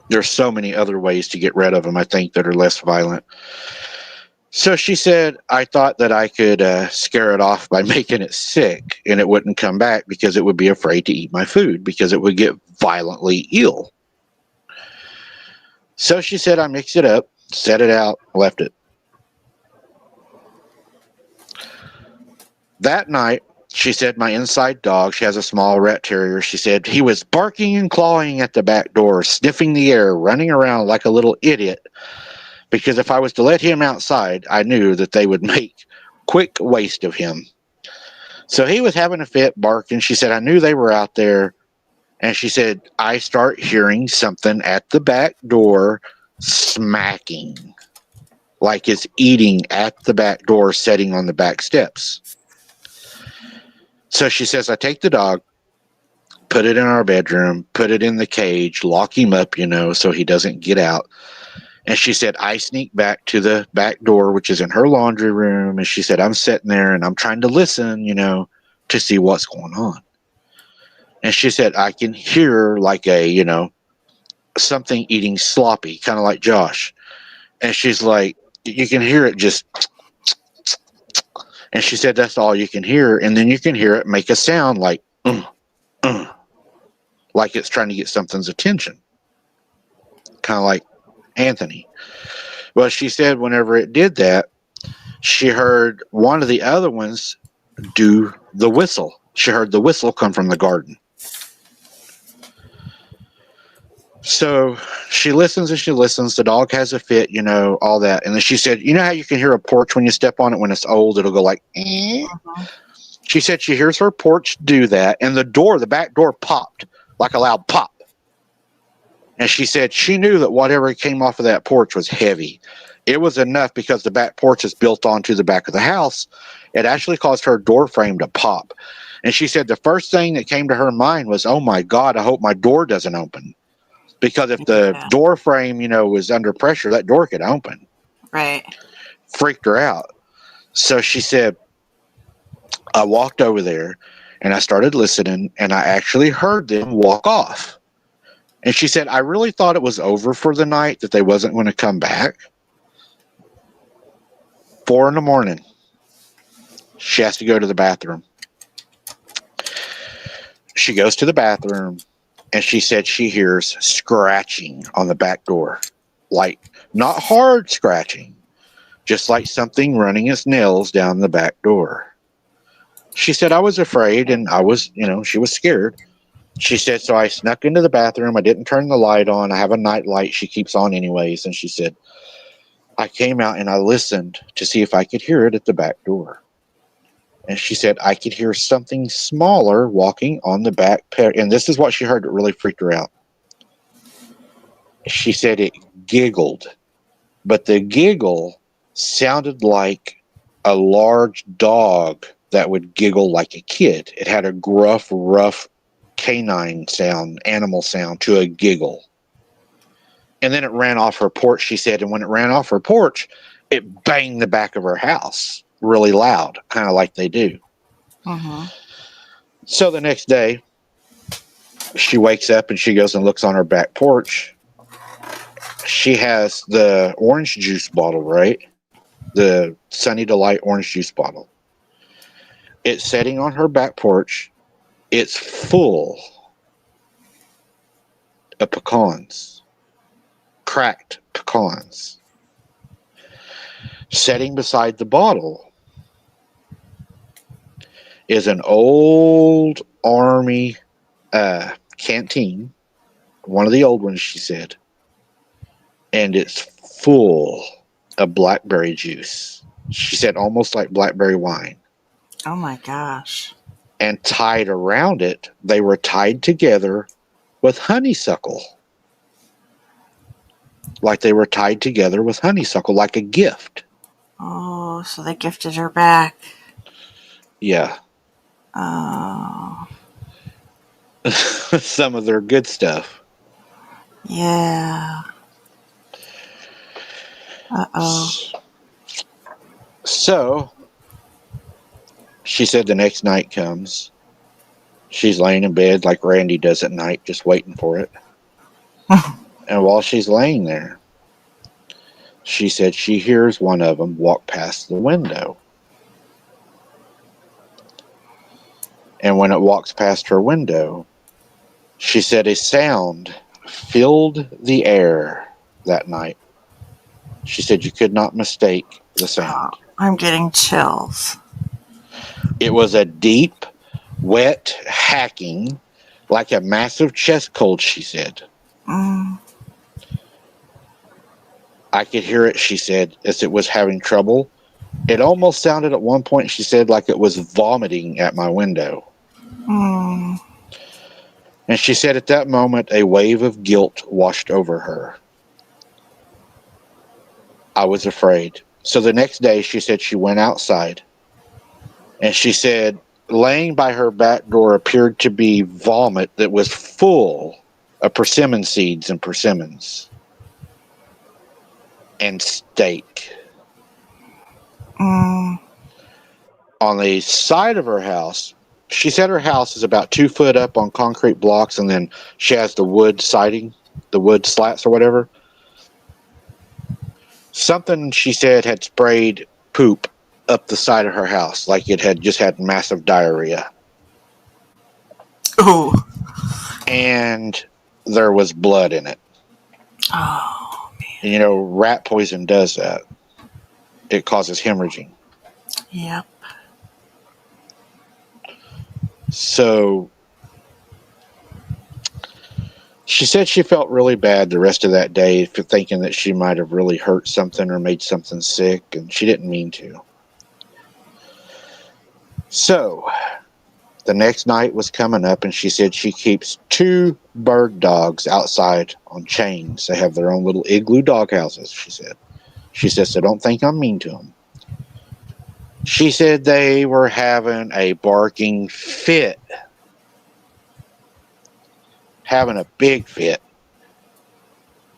There's so many other ways to get rid of them, I think, that are less violent. So she said, I thought that I could scare it off by making it sick, and it wouldn't come back because it would be afraid to eat my food because it would get violently ill. So she said, I mixed it up, set it out, left it. That night, she said, my inside dog, she has a small rat terrier, she said, he was barking and clawing at the back door, sniffing the air, running around like a little idiot. Because if I was to let him outside, I knew that they would make quick waste of him. So he was having a fit, barking. She said, I knew they were out there. And she said, I start hearing something at the back door smacking. Like it's eating at the back door, sitting on the back steps. So she says, I take the dog, put it in our bedroom, put it in the cage, lock him up, so he doesn't get out. And she said, I sneak back to the back door, which is in her laundry room. And she said, I'm sitting there and I'm trying to listen, to see what's going on. And she said, I can hear like something eating sloppy, kind of like Josh. And she's like, you can hear it just. And she said, that's all you can hear. And then you can hear it make a sound like, like it's trying to get something's attention, kind of like Anthony. Well, she said whenever it did that, she heard one of the other ones do the whistle. She heard the whistle come from the garden. So she listens and she listens. The dog has a fit, all that. And then she said, you know how you can hear a porch when you step on it when it's old? It'll go like, eh. Uh-huh. She said she hears her porch do that, and the back door popped like a loud pop. And she said she knew that whatever came off of that porch was heavy. It was enough because the back porch is built onto the back of the house. It actually caused her door frame to pop. And she said the first thing that came to her mind was, oh my God, I hope my door doesn't open. Because if the Yeah. door frame, was under pressure, that door could open. Right. Freaked her out. So she said, I walked over there and I started listening, and I actually heard them walk off. And she said, I really thought it was over for the night, that they wasn't going to come back. 4 a.m. She has to go to the bathroom. She goes to the bathroom, and she said she hears scratching on the back door. Like, not hard scratching, just like something running its nails down the back door. She said, I was afraid, and she was scared. She said, so I snuck into the bathroom. I didn't turn the light on. I have a night light she keeps on anyways. And she said, I came out and I listened to see if I could hear it at the back door. And she said, I could hear something smaller walking on the back. And this is what she heard that really freaked her out. She said it giggled, but the giggle sounded like a large dog that would giggle like a kid. It had a gruff, rough canine sound, animal sound to a giggle. And then it ran off her porch, she said. And when it ran off her porch, it banged the back of her house really loud, kind of like they do. Uh-huh. So the next day, she wakes up and she goes and looks on her back porch. She has the orange juice bottle, right? The Sunny Delight orange juice bottle. It's sitting on her back porch. It's full of pecans, cracked pecans. Sitting beside the bottle is an old army canteen, one of the old ones, she said, and it's full of blackberry juice. She said almost like blackberry wine. Oh my gosh. And tied around it, they were tied together with honeysuckle. Like they were tied together with honeysuckle, like a gift. Oh, so they gifted her back. Yeah. Oh. Some of their good stuff. Yeah. Uh-oh. So, she said the next night comes. She's laying in bed like Randy does at night, just waiting for it. And while she's laying there, she said she hears one of them walk past the window. And when it walks past her window, she said a sound filled the air that night. She said you could not mistake the sound. I'm getting chills. It was a deep, wet hacking, like a massive chest cold, she said. Mm. I could hear it, she said, as it was having trouble. It almost sounded at one point, she said, like it was vomiting at my window. Mm. And she said at that moment, a wave of guilt washed over her. I was afraid. So the next day, she said she went outside. And she said, laying by her back door appeared to be vomit that was full of persimmon seeds and persimmons. And steak. Mm. On the side of her house, she said her house is about 2 foot up on concrete blocks, and then she has the wood siding, the wood slats or whatever. Something, she said, had sprayed poop up the side of her house, like it had just had massive diarrhea. Ooh. and there was blood in it. Oh, And, you know, rat poison does that. It causes hemorrhaging. yep. So she said she felt really bad the rest of that day for thinking that she might have really hurt something or made something sick, and she didn't mean to. So the next night was coming up, and she said she keeps 2 bird dogs outside on chains. They have their own little igloo dog houses, she said. She says, so don't think I'm mean to them. She said they were having a barking fit, having a big fit.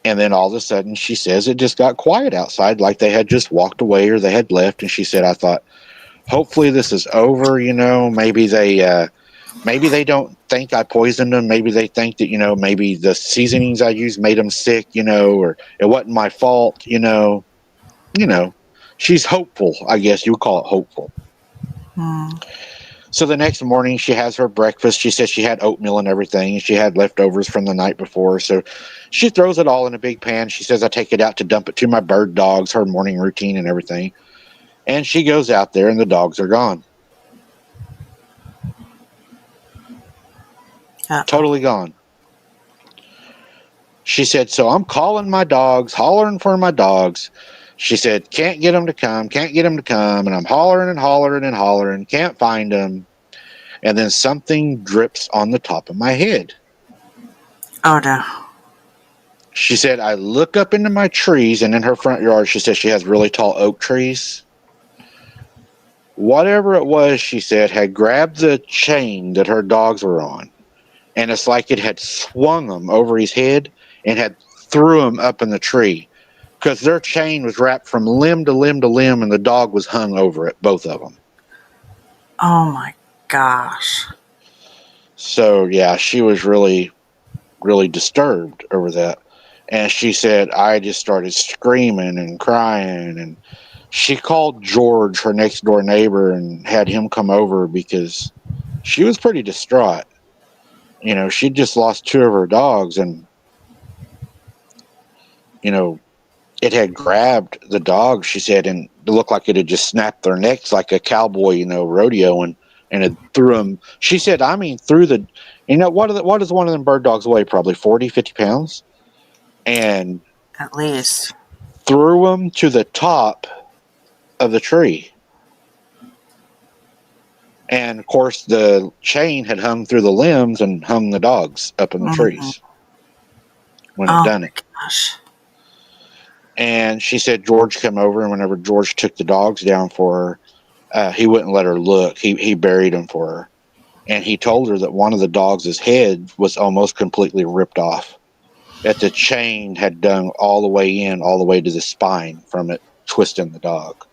And then all of a sudden, she says it just got quiet outside, like they had just walked away or they had left. And she said, I thought, hopefully this is over. You know, maybe they don't think I poisoned them. Maybe they think that, you know, maybe the seasonings I used made them sick, you know, or it wasn't my fault, you know. She's hopeful, I guess you would call it hopeful. Hmm. So the next morning she has her breakfast. She says she had oatmeal and everything. She had leftovers from the night before. So she throws it all in a big pan. She says, I take it out to dump it to my bird dogs, her morning routine and everything. And she goes out there and the dogs are gone. Uh-oh. Totally gone. She said, so I'm calling my dogs, hollering for my dogs. She said, can't get them to come, can't get them to come. And I'm hollering and hollering and hollering, can't find them. And then something drips on the top of my head. Oh, no. She said, I look up into my trees, and in her front yard, she says she has really tall oak trees. Whatever it was, she said, had grabbed the chain that her dogs were on, and it's like it had swung them over his head and had threw him up in the tree because their chain was wrapped from limb to limb to limb, and the dog was hung over it, both of them. Oh, my gosh. So, yeah, she was really, really disturbed over that. And she said, I just started screaming and crying. And she called George, her next door neighbor, and had him come over because she was pretty distraught. You know, she'd just lost 2 of her dogs, and, you know, it had grabbed the dogs, she said, and it looked like it had just snapped their necks like a cowboy, you know, rodeo, and it threw them. She said, I mean, through the, you know, what does one of them bird dogs weigh? Probably 40, 50 pounds. And At least. threw them to the top of the tree. And of course, the chain had hung through the limbs and hung the dogs up in the Mhm. trees when it Oh, done my it. gosh. And she said George came over, and whenever George took the dogs down for her, he wouldn't let her look. He buried them for her. And he told her that one of the dogs' head was almost completely ripped off. That the chain had done all the way in, all the way to the spine from it twisting the dog.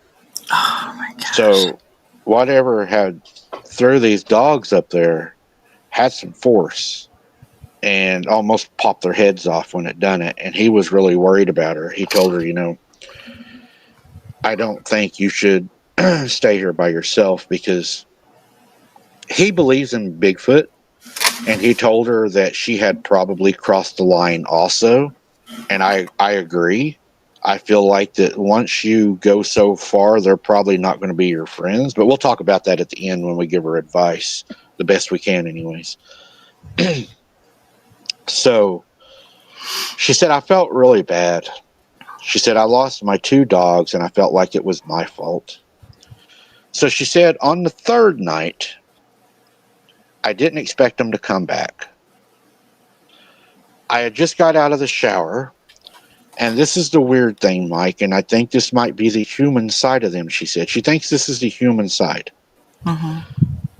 Oh, my gosh. So whatever had threw these dogs up there had some force and almost popped their heads off when it done it. And he was really worried about her. He told her, you know, I don't think you should stay here by yourself, because he believes in Bigfoot. And he told her that she had probably crossed the line also. And I agree. I feel like that once you go so far, they're probably not going to be your friends. But we'll talk about that at the end when we give her advice, the best we can, anyways. So she said, I felt really bad. She said, I lost my 2 dogs and I felt like it was my fault. So she said, on the 3rd night, I didn't expect them to come back. I had just got out of the shower. And this is the weird thing, Mike, and I think this might be the human side of them, she said. She thinks this is the human side. Mm-hmm.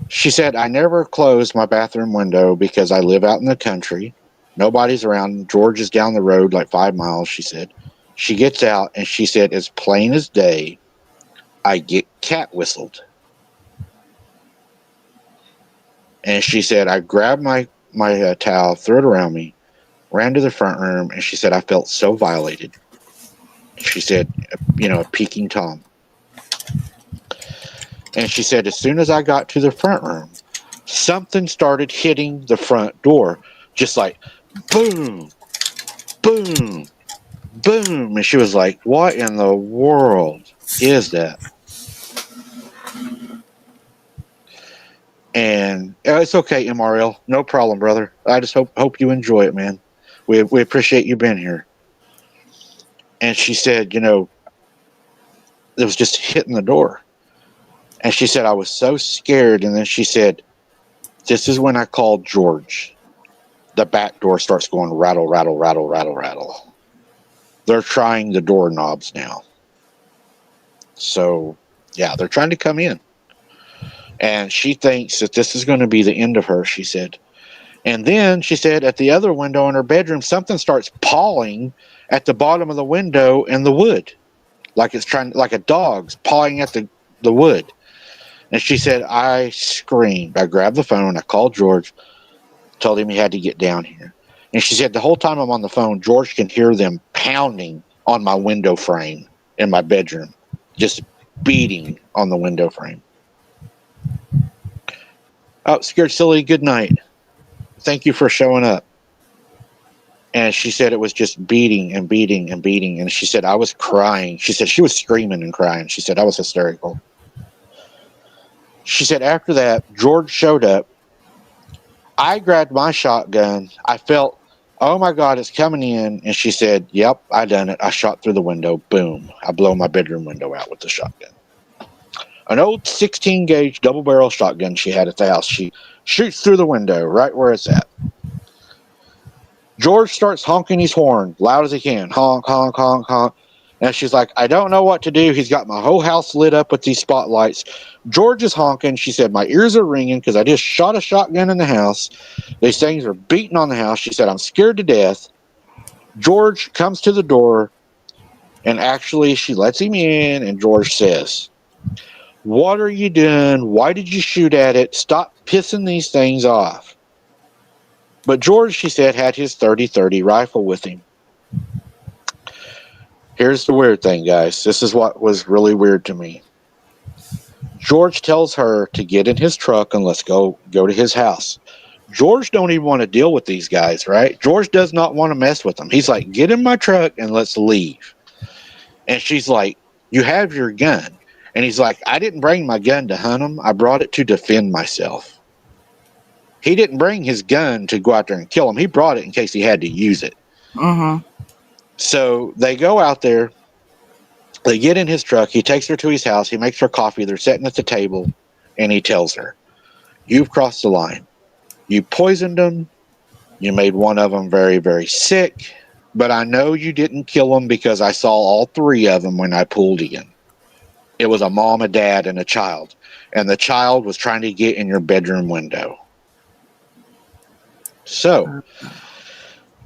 She said, I never closed my bathroom window because I live out in the country. Nobody's around. George is down the road like 5 miles, she said. She gets out, and she said, as plain as day, I get cat whistled. And she said, I grabbed my towel, threw it around me, ran to the front room, and she said, I felt so violated. She said, you know, a peeking Tom. And she said, as soon as I got to the front room, something started hitting the front door, just like boom, boom, boom. And she was like, what in the world is that? And it's okay, MRL. No problem, brother. I just hope you enjoy it, man. We appreciate you being here. And she said, it was just hitting the door. And she said, I was so scared. And then she said, this is when I called George. The back door starts going rattle, rattle, rattle, rattle, rattle. They're trying the doorknobs now. So, yeah, they're trying to come in. And she thinks that this is going to be the end of her, she said. And then she said at the other window in her bedroom, something starts pawing at the bottom of the window in the wood. Like like a dog's pawing at the wood. And she said, I screamed. I grabbed the phone. I called George, told him he had to get down here. And she said, the whole time I'm on the phone, George can hear them pounding on my window frame in my bedroom, just beating on the window frame. Oh, Scared Silly, good night. Thank you for showing up. And she said it was just beating and beating and beating. And she said, I was crying. She said she was screaming and crying. She said I was hysterical. She said after that, George showed up. I grabbed my shotgun. I felt, oh my God, it's coming in. And she said, yep, I done it. I shot through the window. Boom. I blow my bedroom window out with the shotgun. An old 16 gauge double barrel shotgun she had at the house. She shoots through the window right where it's at. George starts honking his horn loud as he can. Honk, honk, honk, honk. And she's like, I don't know what to do. He's got my whole house lit up with these spotlights. George is honking. She said, my ears are ringing because I just shot a shotgun in the house. These things are beating on the house. She said, I'm scared to death. George comes to the door, and actually she lets him in, and George says, what are you doing? Why did you shoot at it? Stop pissing these things off. But George, she said, had his 30-30 rifle with him. Here's the weird thing, guys. This is what was really weird to me. George tells her to get in his truck and let's go to his house. George don't even want to deal with these guys, right? George does not want to mess with them. He's like, get in my truck and let's leave. And she's like, you have your gun. And he's like, I didn't bring my gun to hunt them. I brought it to defend myself. He didn't bring his gun to go out there and kill him. He brought it in case he had to use it. Mm-hmm. So they go out there. They get in his truck. He takes her to his house. He makes her coffee. They're sitting at the table. And he tells her, you've crossed the line. You poisoned them. You made one of them very, very sick. But I know you didn't kill them because I saw all three of them when I pulled in. It was a mom, a dad, and a child. And the child was trying to get in your bedroom window. So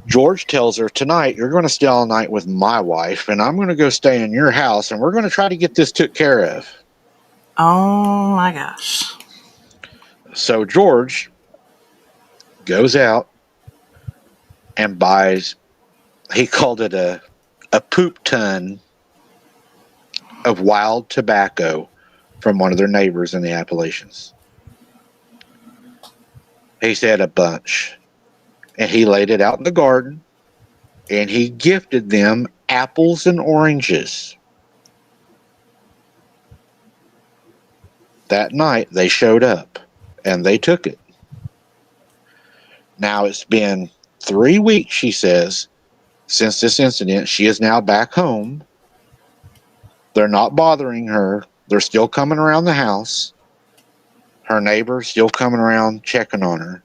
George tells her, tonight you're going to stay all night with my wife, and I'm going to go stay in your house, and we're going to try to get this took care of. Oh my gosh. So George goes out and buys, he called it a poop ton of wild tobacco from one of their neighbors in the Appalachians. He said a bunch. And he laid it out in the garden, and he gifted them apples and oranges. That night, they showed up, and they took it. Now, it's been 3 weeks, she says, since this incident. She is now back home. They're not bothering her. They're still coming around the house. Her neighbor's still coming around checking on her.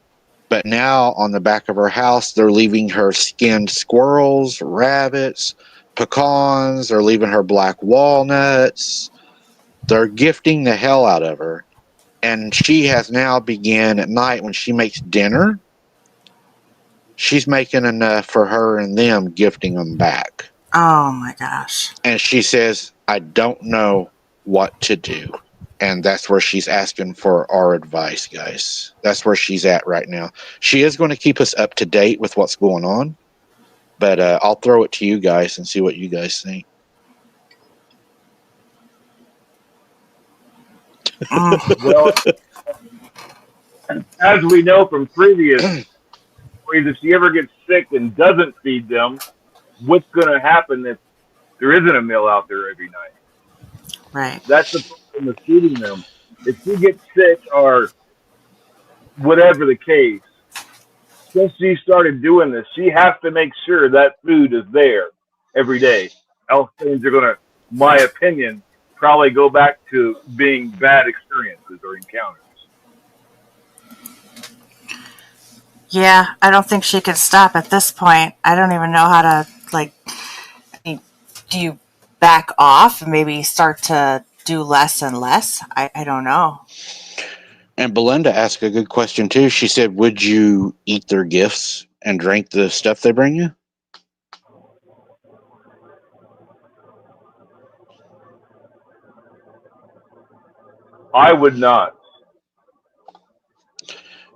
But now on the back of her house, they're leaving her skinned squirrels, rabbits, pecans. They're leaving her black walnuts. They're gifting the hell out of her. And she has now began at night when she makes dinner. She's making enough for her and them, gifting them back. Oh my gosh. And she says, I don't know what to do. And that's where she's asking for our advice, guys. That's where she's at right now. She is going to keep us up to date with what's going on. But I'll throw it to you guys and see what you guys think. Mm. Well, as we know from previous stories, if she ever gets sick and doesn't feed them, what's going to happen if there isn't a meal out there every night? Right. That's the problem with feeding them. If she gets sick or whatever the case, since she started doing this, she has to make sure that food is there every day. Else things are going to, my opinion, probably go back to being bad experiences or encounters. Yeah, I don't think she could stop at this point. I don't even know how to, like, do you back off and maybe start to do less and less? I don't know. And Belinda asked a good question too. She said, "Would you eat their gifts and drink the stuff they bring you?" I would not.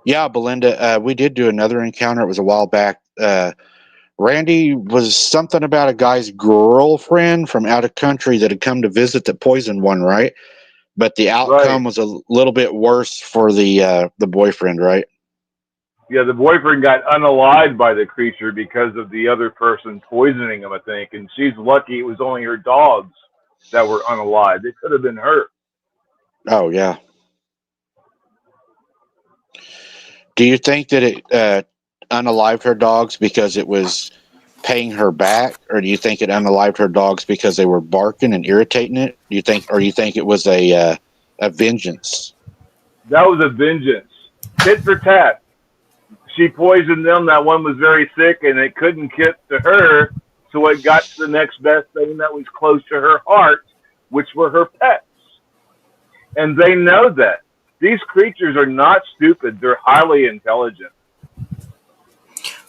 Yeah, Belinda. We did do another encounter. It was a while back. Randy was something about a guy's girlfriend from out of country that had come to visit that poisoned one, right? But the Right. outcome was a little bit worse for the boyfriend, right? Yeah, the boyfriend got unalived by the creature because of the other person poisoning him, I think. And she's lucky it was only her dogs that were unalived. It could have been her. Oh yeah. Do you think that it unalived her dogs because it was paying her back, or do you think it unalived her dogs because they were barking and irritating it? Do you think, or you think it was a vengeance? That was a vengeance. Tit for tat. She poisoned them. That one was very sick, and it couldn't get to her, so it got to the next best thing that was close to her heart, which were her pets. And they know that. These creatures are not stupid. They're highly intelligent.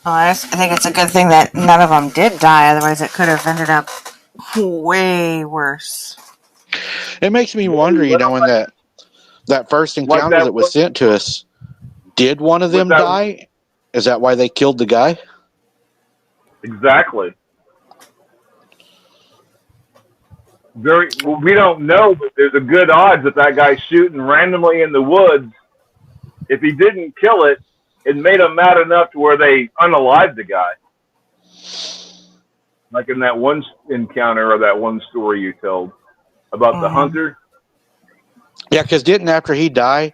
Well, I think it's a good thing that none of them did die. Otherwise, it could have ended up way worse. It makes me wonder, Very well. in that first Like encounter that that was sent to us, did one of with them that die? Is that why they killed the guy? exactly. Very well, we don't know, but there's a good odds that that guy's shooting randomly in the woods. If he didn't kill it, it made them mad enough to where they unalived the guy. Like in that one encounter or that one story you told about the Mm-hmm. hunter. Yeah, because didn't after he died,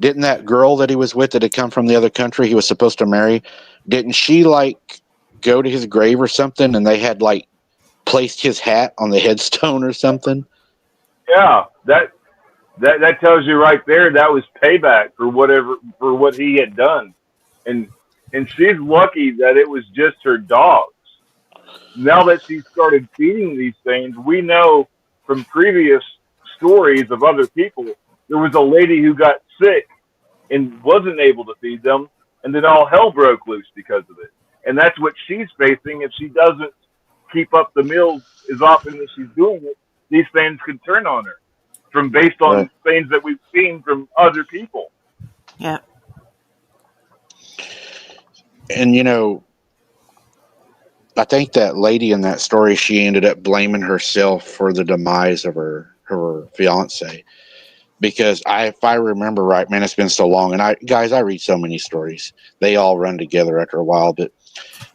didn't that girl that he was with that had come from the other country he was supposed to marry, didn't she like go to his grave or something, and they had like placed his hat on the headstone or something? Yeah, that tells you right there that was payback for whatever for what he had done, and she's lucky that it was just her dogs. Now that she started feeding these things, we know from previous stories of other people, there was a lady who got sick and wasn't able to feed them, and then all hell broke loose because of it. And that's what she's facing if she doesn't keep up the meals as often as she's doing it. These things could turn on her from based Right. on things that we've seen from other people. Yep. And I think that lady in that story, she ended up blaming herself for the demise of her fiance. Because if I remember right, man, it's been so long. And I read so many stories. They all run together after a while. But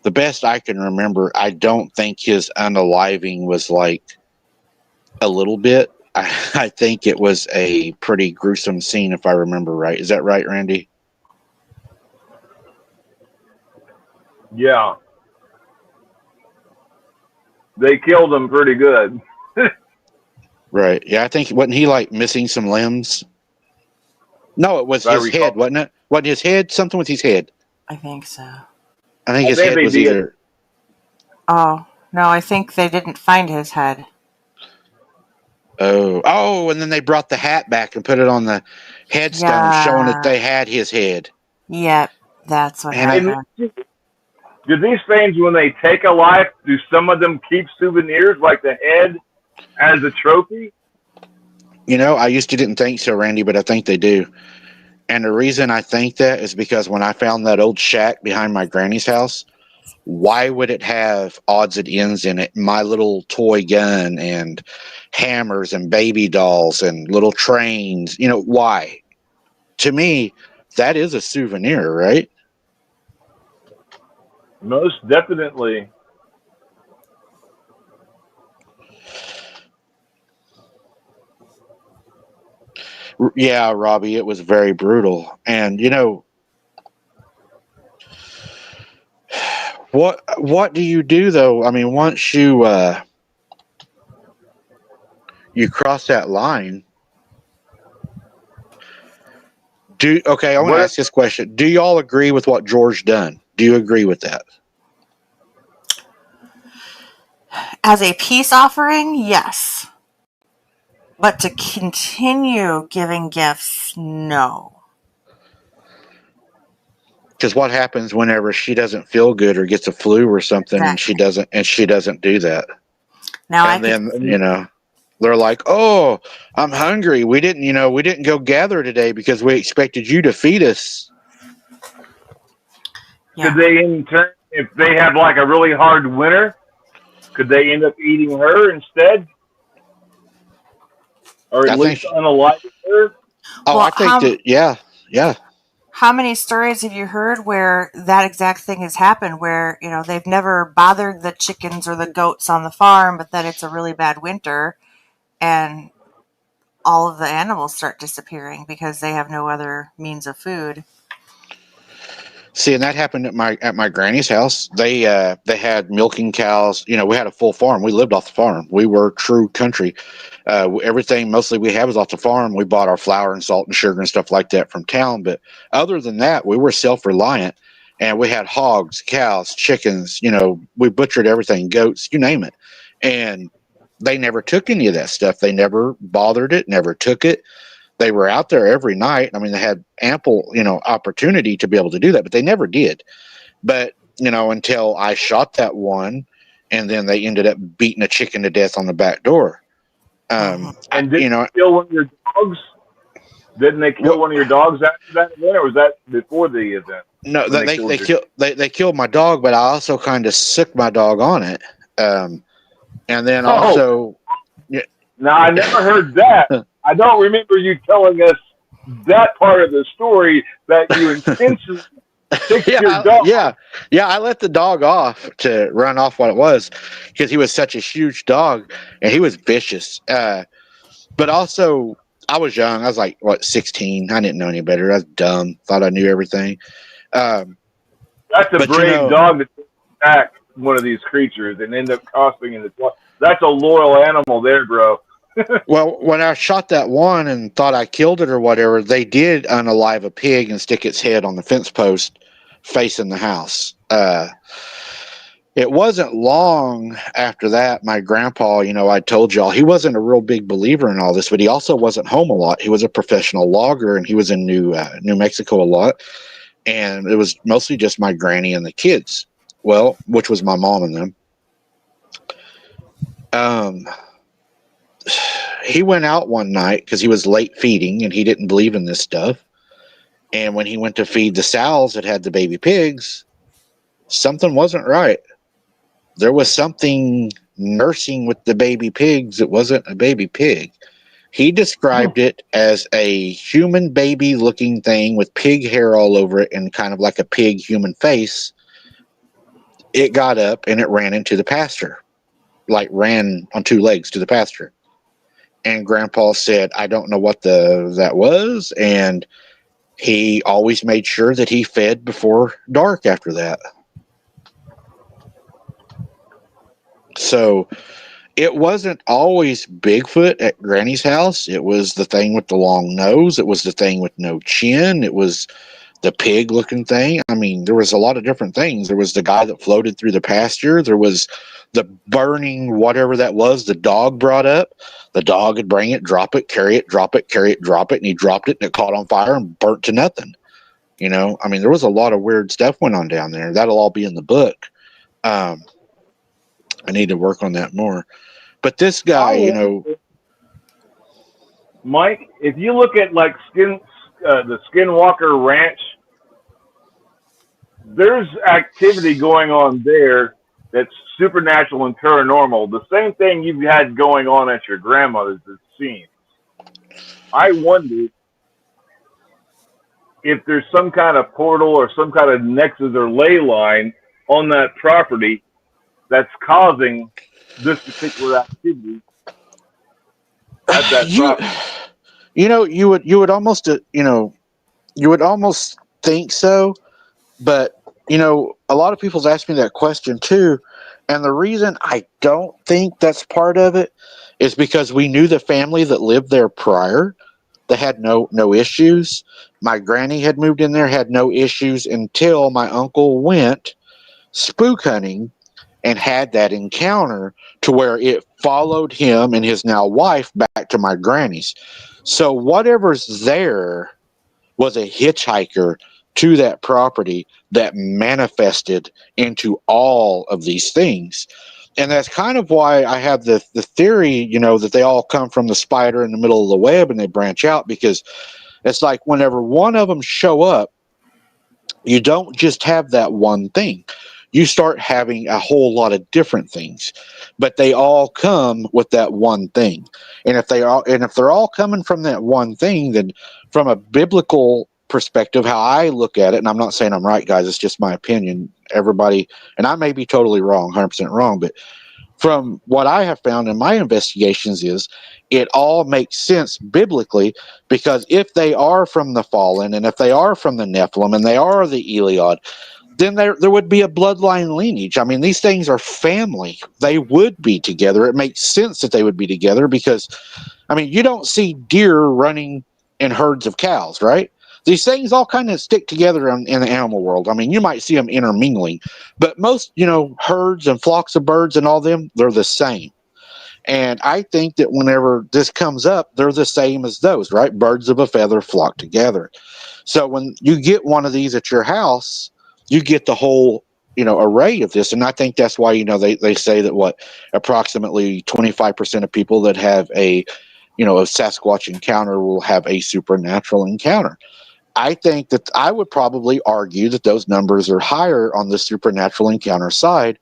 the best I can remember, I don't think his unaliving was like a little bit. I think it was a pretty gruesome scene, if I remember right. Is that right, Randy? Yeah, they killed him pretty good. Right. Yeah, I think wasn't he like missing some limbs? No, it was If I his head, recall. wasn't it? Wasn't his head something with his head? I think so. I think I his think head they was did. either. Oh, no, I think they didn't find his head. Oh, and then they brought the hat back and put it on the headstone, showing that Yeah. they had his head. Yep. That's what And And happened. do these things, when they take a life, do some of them keep souvenirs like the head as a trophy? I used to didn't think so, Randy, but I think they do. And the reason I think that is because when I found that old shack behind my granny's house, why would it have odds and ends in it? My little toy gun and hammers and baby dolls and little trains. Why? To me, that is a souvenir, right? Most definitely. Yeah, Robbie, it was very brutal. And what do you do though? I mean, once you cross that line, I want to What ask this question. Do you all agree with what George done? Do you agree with that? As a peace offering, yes. But to continue giving gifts, no. Because what happens whenever she doesn't feel good or gets a flu or something, and Exactly. she doesn't do that, Now I and could, then they're like, "Oh, I'm hungry. We didn't go gather today because we expected you to feed us." could yeah. they in turn, if they have like a really hard winter, could they end up eating her instead, or at I least think. unaliving her? Oh, I Well, think that. Yeah, yeah. how many stories have you heard where that exact thing has happened where, they've never bothered the chickens or the goats on the farm, but then it's a really bad winter and all of the animals start disappearing because they have no other means of food. See, and that happened at my granny's house. They had milking cows. We had a full farm. We lived off the farm. We were true country. Everything mostly we had was off the farm. We bought our flour and salt and sugar and stuff like that from town. But other than that, we were self reliant, and we had hogs, cows, chickens. We butchered everything, goats, you name it, and they never took any of that stuff. They never bothered it. Never took it. They were out there every night. I mean, they had ample, opportunity to be able to do that, but they never did. But, until I shot that one, and then they ended up beating a chicken to death on the back door. Hmm. And did You know, they kill one of your dogs? Didn't they kill what? one of your dogs after that event, or was that before the event No, when that they killed your? they killed my dog, but I also kind of sick my dog on it. And then Oh, also, yeah, now I never heard that. I don't remember you telling us that part of the story that you intentionally picked your yeah, dog. yeah, yeah. I let the dog off to run off what it was because he was such a huge dog and he was vicious. But also, I was young. I was like, what, 16? I didn't know any better. I was dumb. Thought I knew everything. Um, That's a but brave dog to attack one of these creatures and end up costing in the. That's a loyal animal there, bro. well, when I shot that one and thought I killed it or whatever, they did unalive a pig and stick its head on the fence post facing the house. It wasn't long after that, my grandpa, I told y'all, he wasn't a real big believer in all this, but he also wasn't home a lot. He was a professional logger and he was in New Mexico a lot. And it was mostly just my granny and the kids. Well, which was my mom and them. Um, he went out one night because he was late feeding and he didn't believe in this stuff. And when he went to feed the sows that had the baby pigs, something wasn't right. There was something nursing with the baby pigs. It wasn't a baby pig. He described it as a human baby looking thing with pig hair all over it and kind of like a pig human face. It got up and it ran into the pasture, like ran on two legs to the pasture. And Grandpa said, I don't know what that was. And he always made sure that he fed before dark after that. So it wasn't always Bigfoot at Granny's house. It was the thing with the long nose. It was the thing with no chin. It was the pig looking thing. I mean, there was a lot of different things. There was the guy that floated through the pasture. There was the burning whatever that was the dog brought up. The dog would bring it, drop it, carry it, drop it, carry it, drop it, and he dropped it and it caught on fire and burnt to nothing. I mean, there was a lot of weird stuff went on down there. That'll all be in the book. Um, I need to work on that more. But this guy, Mike, if you look at like the Skinwalker Ranch, there's activity going on there that's supernatural and paranormal. The same thing you've had going on at your grandmother's, it seems. I wonder if there's some kind of portal or some kind of nexus or ley line on that property that's causing this particular activity at that you property. you would almost you would almost think so, but a lot of people's asked me that question too, and the reason I don't think that's part of it is because we knew the family that lived there prior. They had no issues. My granny had moved in there, had no issues until my uncle went spook hunting and had that encounter to where it followed him and his now wife back to my granny's. So whatever's there was a hitchhiker to that property that manifested into all of these things. And that's kind of why I have the theory, that they all come from the spider in the middle of the web and they branch out, because it's like whenever one of them show up, you don't just have that one thing. You start having a whole lot of different things, but they all come with that one thing. And if they're all coming from that one thing, then from a biblical perspective, how I look at it, and I'm not saying I'm right, guys, it's just my opinion. Everybody, and I may be totally wrong, 100% wrong, but from what I have found in my investigations is it all makes sense biblically, because if they are from the fallen and if they are from the Nephilim and they are the Eliod, then there would be a bloodline lineage. I mean, these things are family. They would be together. It makes sense that they would be together because, I mean, you don't see deer running in herds of cows, right? These things all kind of stick together in the animal world. I mean, you might see them intermingling, but most, herds and flocks of birds and all them, they're the same. And I think that whenever this comes up, they're the same as those, right? Birds of a feather flock together. So when you get one of these at your house, you get the whole, array of this. And I think that's why, they say that approximately 25% of people that have a Sasquatch encounter will have a supernatural encounter. I think that I would probably argue that those numbers are higher on the supernatural encounter side.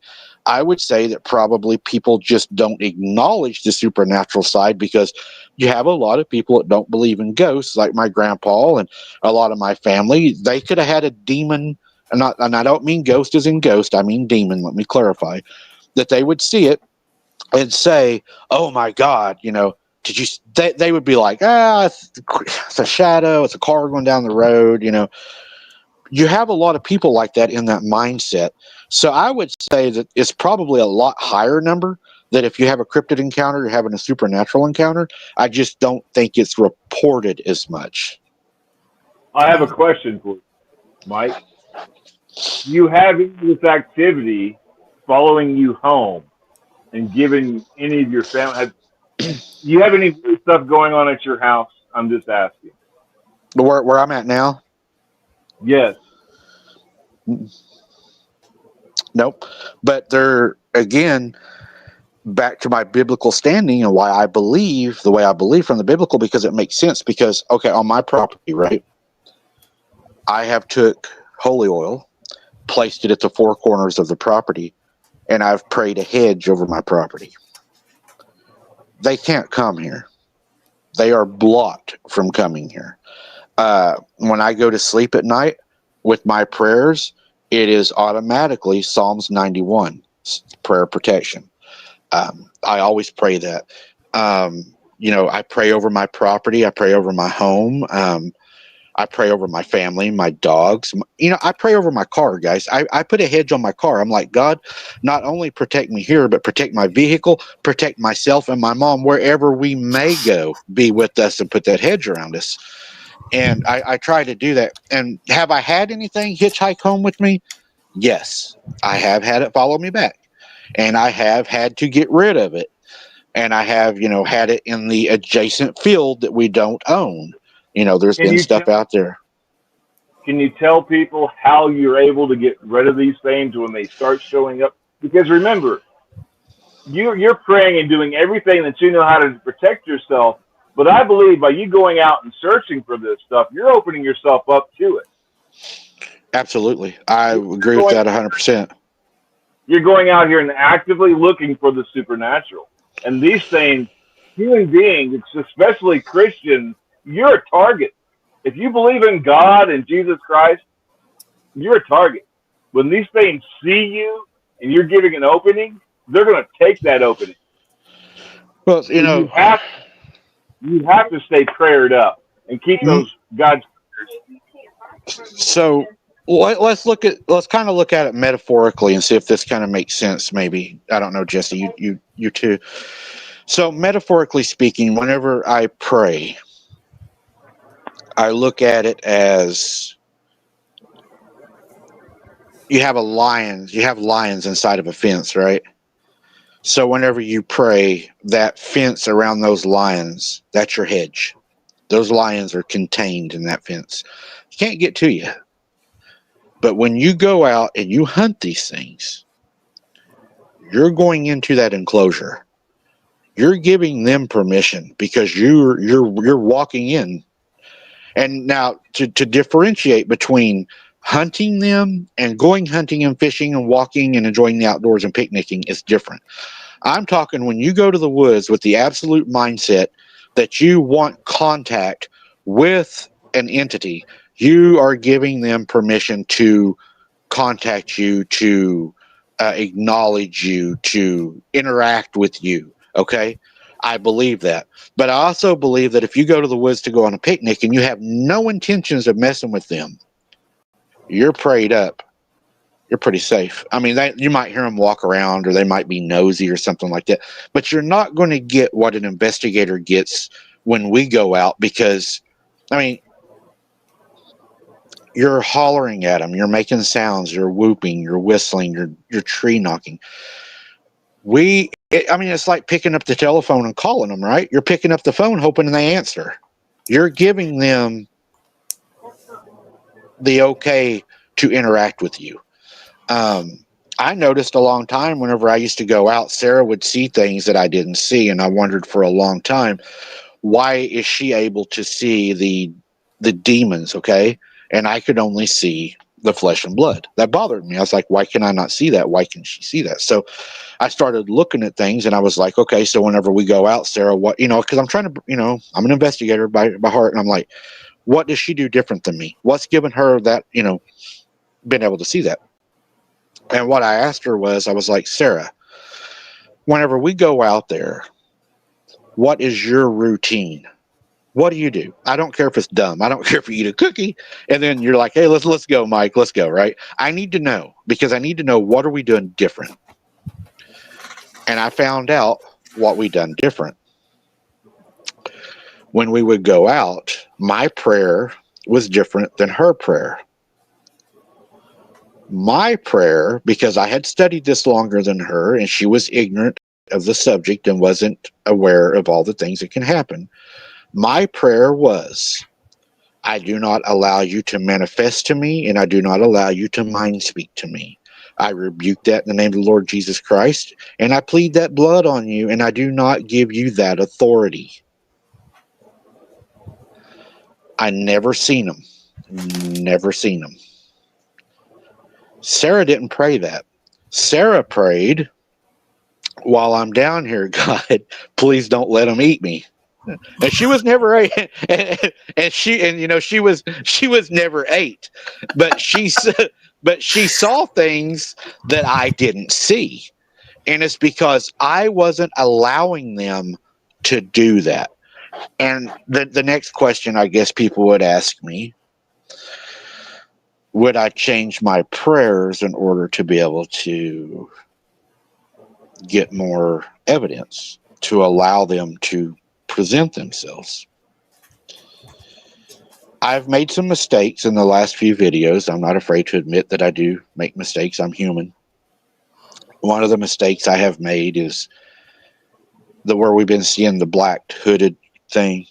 I would say that probably people just don't acknowledge the supernatural side because you have a lot of people that don't believe in ghosts, like my grandpa and a lot of my family. They could have had a demon, and I don't mean ghost as in ghost, I mean demon, let me clarify, that they would see it and say, "Oh my God, did you?" They would be like, it's a shadow, it's a car going down the road. You have a lot of people like that in that mindset. So I would say that it's probably a lot higher number. That if you have a cryptid encounter, you're having a supernatural encounter. I just don't think it's reported as much. I have a question for you, Mike. Do you have any of this activity following you home and giving any of your family? Do you have any stuff going on at your house? I'm just asking. Where I'm at now, Yes. nope. But there again, back to my biblical standing and why I believe the way I believe from the biblical, because it makes sense. Because okay, on my property, right, I have took holy oil, placed it at the four corners of the property, and I've prayed a hedge over my property. They can't come here. They are blocked from coming here. When I go to sleep at night with my prayers, it is automatically Psalms 91, prayer protection. I always pray that. I pray over my property. I pray over my home. I pray over my family, my dogs. I pray over my car, guys. I put a hedge on my car. I'm like, God, not only protect me here, but protect my vehicle, protect myself and my mom wherever we may go. Be with us and put that hedge around us. And I try to do that. And have I had anything hitchhike home with me? Yes, I have had it follow me back. And I have had to get rid of it. And I have, had it in the adjacent field that we don't own. There's Can been you stuff out there. can you tell people how you're able to get rid of these things when they start showing up? Because remember, you're praying and doing everything that you know how to protect yourself. But I believe by you going out and searching for this stuff, you're opening yourself up to it. Absolutely. I You're agree with that 100%. You're going out here and actively looking for the supernatural. And these things, human beings, especially Christians, you're a target. If you believe in God and Jesus Christ, you're a target. When these things see you and you're giving an opening, they're going to take that opening. Well, So you have to stay prayed up and keep mm, those God's. so let's kind of look at it metaphorically and see if this kind of makes sense. Maybe, I don't know, Jesse, you too. So metaphorically speaking, whenever I pray, I look at it as you have lions inside of a fence, right? So whenever you pray, that fence around those lions, that's your hedge. Those lions are contained in that fence. Can't get to you. But when you go out and you hunt these things, you're going into that enclosure. You're giving them permission because you're walking in. And now to differentiate between hunting them and going hunting and fishing and walking and enjoying the outdoors and picnicking is different. I'm talking when you go to the woods with the absolute mindset that you want contact with an entity, you are giving them permission to contact you, to acknowledge you, to interact with you. Okay. I believe that. But I also believe that if you go to the woods to go on a picnic and you have no intentions of messing with them, you're prayed up. You're pretty safe. I mean, you might hear them walk around or they might be nosy or something like that, but you're not going to get what an investigator gets when we go out because, I mean, you're hollering at them, you're making sounds, you're whooping, you're whistling, you're tree knocking. I mean, it's like picking up the telephone and calling them, right? You're picking up the phone hoping they answer. You're giving them the okay to interact with you. I noticed a long time whenever I used to go out, Sarah would see things that I didn't see, and I wondered for a long time, why is she able to see the demons, okay? And I could only see the flesh and blood. That bothered me. I was like, why can I not see that? Why can she see that? So I started looking at things, and I was like, okay, so whenever we go out, Sarah, what, because I'm trying to, I'm an investigator by heart, and I'm like, what does she do different than me? What's given her that, been able to see that? And what I asked her was, I was like, Sarah, whenever we go out there, what is your routine? What do you do? I don't care if it's dumb. I don't care if you eat a cookie and then you're like, hey, let's go, Mike. Let's go, right? I need to know because I need to know what are we doing different. And I found out what we done different. When we would go out, my prayer was different than her prayer. My prayer, because I had studied this longer than her and she was ignorant of the subject and wasn't aware of all the things that can happen. My prayer was, I do not allow you to manifest to me, and I do not allow you to mind speak to me. I rebuke that in the name of the Lord Jesus Christ, and I plead that blood on you, and I do not give you that authority. I never seen them. Never seen them. Sarah didn't pray that. Sarah prayed, while I'm down here, God, please don't let them eat me. And she was never ate, she was never ate, but she saw things that I didn't see, and it's because I wasn't allowing them to do that. And the next question I guess people would ask me, would I change my prayers in order to be able to get more evidence to allow them to present themselves? I've made some mistakes in the last few videos. I'm not afraid to admit that I do make mistakes. I'm human. One of the mistakes I have made is where we've been seeing the black hooded thing.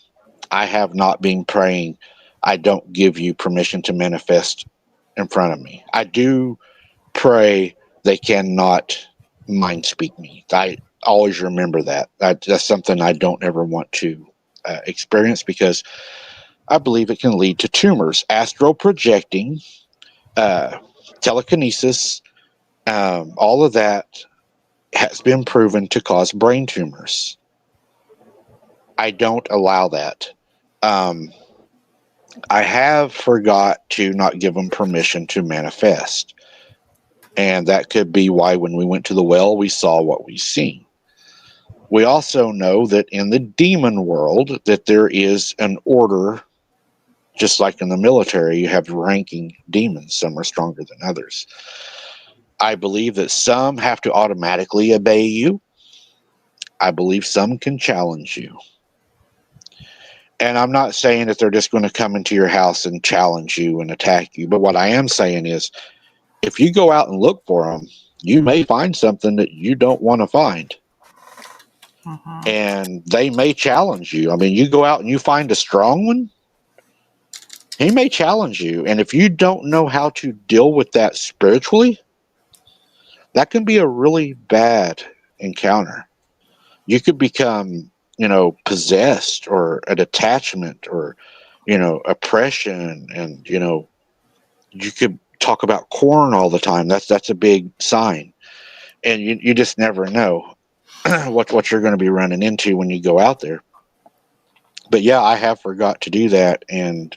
I have not been praying, I don't give you permission to manifest in front of me. I do pray they cannot mind speak me. I always remember that. That's something I don't ever want to experience because I believe it can lead to tumors, astral projecting, telekinesis, all of that has been proven to cause brain tumors. I don't allow that. I have forgot to not give them permission to manifest. And that could be why when we went to the well, we saw what we seen. We also know that in the demon world that there is an order, just like in the military, you have ranking demons. Some are stronger than others. I believe that some have to automatically obey you. I believe some can challenge you. And I'm not saying that they're just going to come into your house and challenge you and attack you. But what I am saying is, if you go out and look for them, you may find something that you don't want to find. Mm-hmm. And they may challenge you. I mean, you go out and you find a strong one, he may challenge you. And if you don't know how to deal with that spiritually, that can be a really bad encounter. You could become, possessed, or an attachment, or, oppression. And, you could talk about corn all the time. That's a big sign. And you just never know what you're going to be running into when you go out there. But yeah, I have forgot to do that. And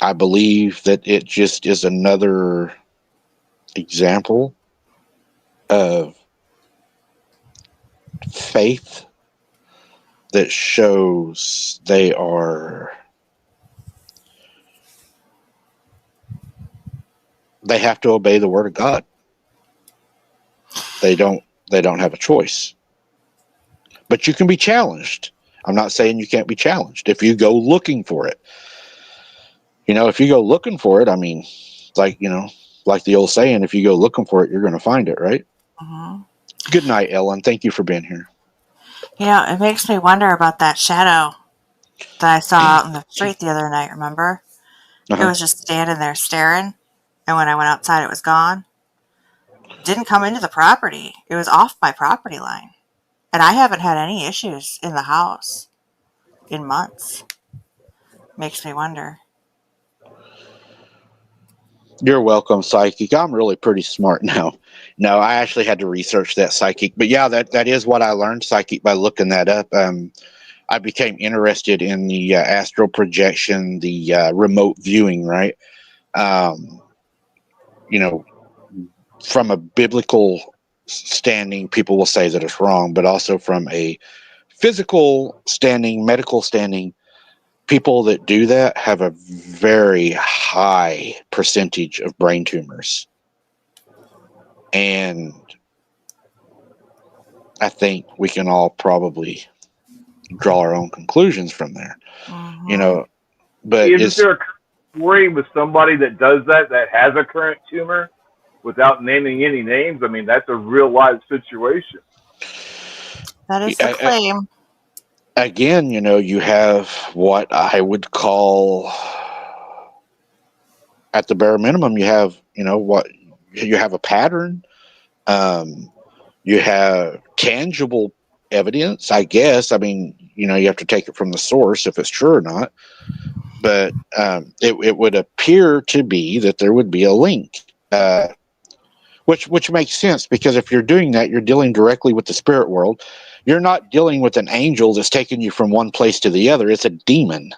I believe that it just is another example of faith that shows they have to obey the word of God. They don't have a choice. But you can be challenged. I'm not saying you can't be challenged if you go looking for it. If you go looking for it, I mean, like the old saying, if you go looking for it, you're going to find it, right? Mm-hmm. Good night, Ellen. Thank you for being here. It makes me wonder about that shadow that I saw out in the street the other night, remember? It was just standing there staring, and when I went outside, it was gone. Didn't come into the property. It was off my property line. And I haven't had any issues in the house in months. Makes me wonder. You're welcome, psychic. I'm really pretty smart now. No, I actually had to research that, psychic. But yeah, that is what I learned, psychic, by looking that up. I became interested in the astral projection, the remote viewing, right? Um, from a biblical standing, people will say that it's wrong, but also from a physical standing, medical standing, people that do that have a very high percentage of brain tumors. And I think we can all probably draw our own conclusions from there. Mm-hmm. But Isn't there a story with somebody that does that has a current tumor without naming any names? I mean, that's a real life situation. That is the claim. Again, you have what I would call, at the bare minimum, you have, what you have a pattern. You have tangible evidence, I guess. I mean, you have to take it from the source if it's true or not. But it would appear to be that there would be a link, which makes sense, because if you're doing that, you're dealing directly with the spirit world. You're not dealing with an angel that's taking you from one place to the other. It's a demon.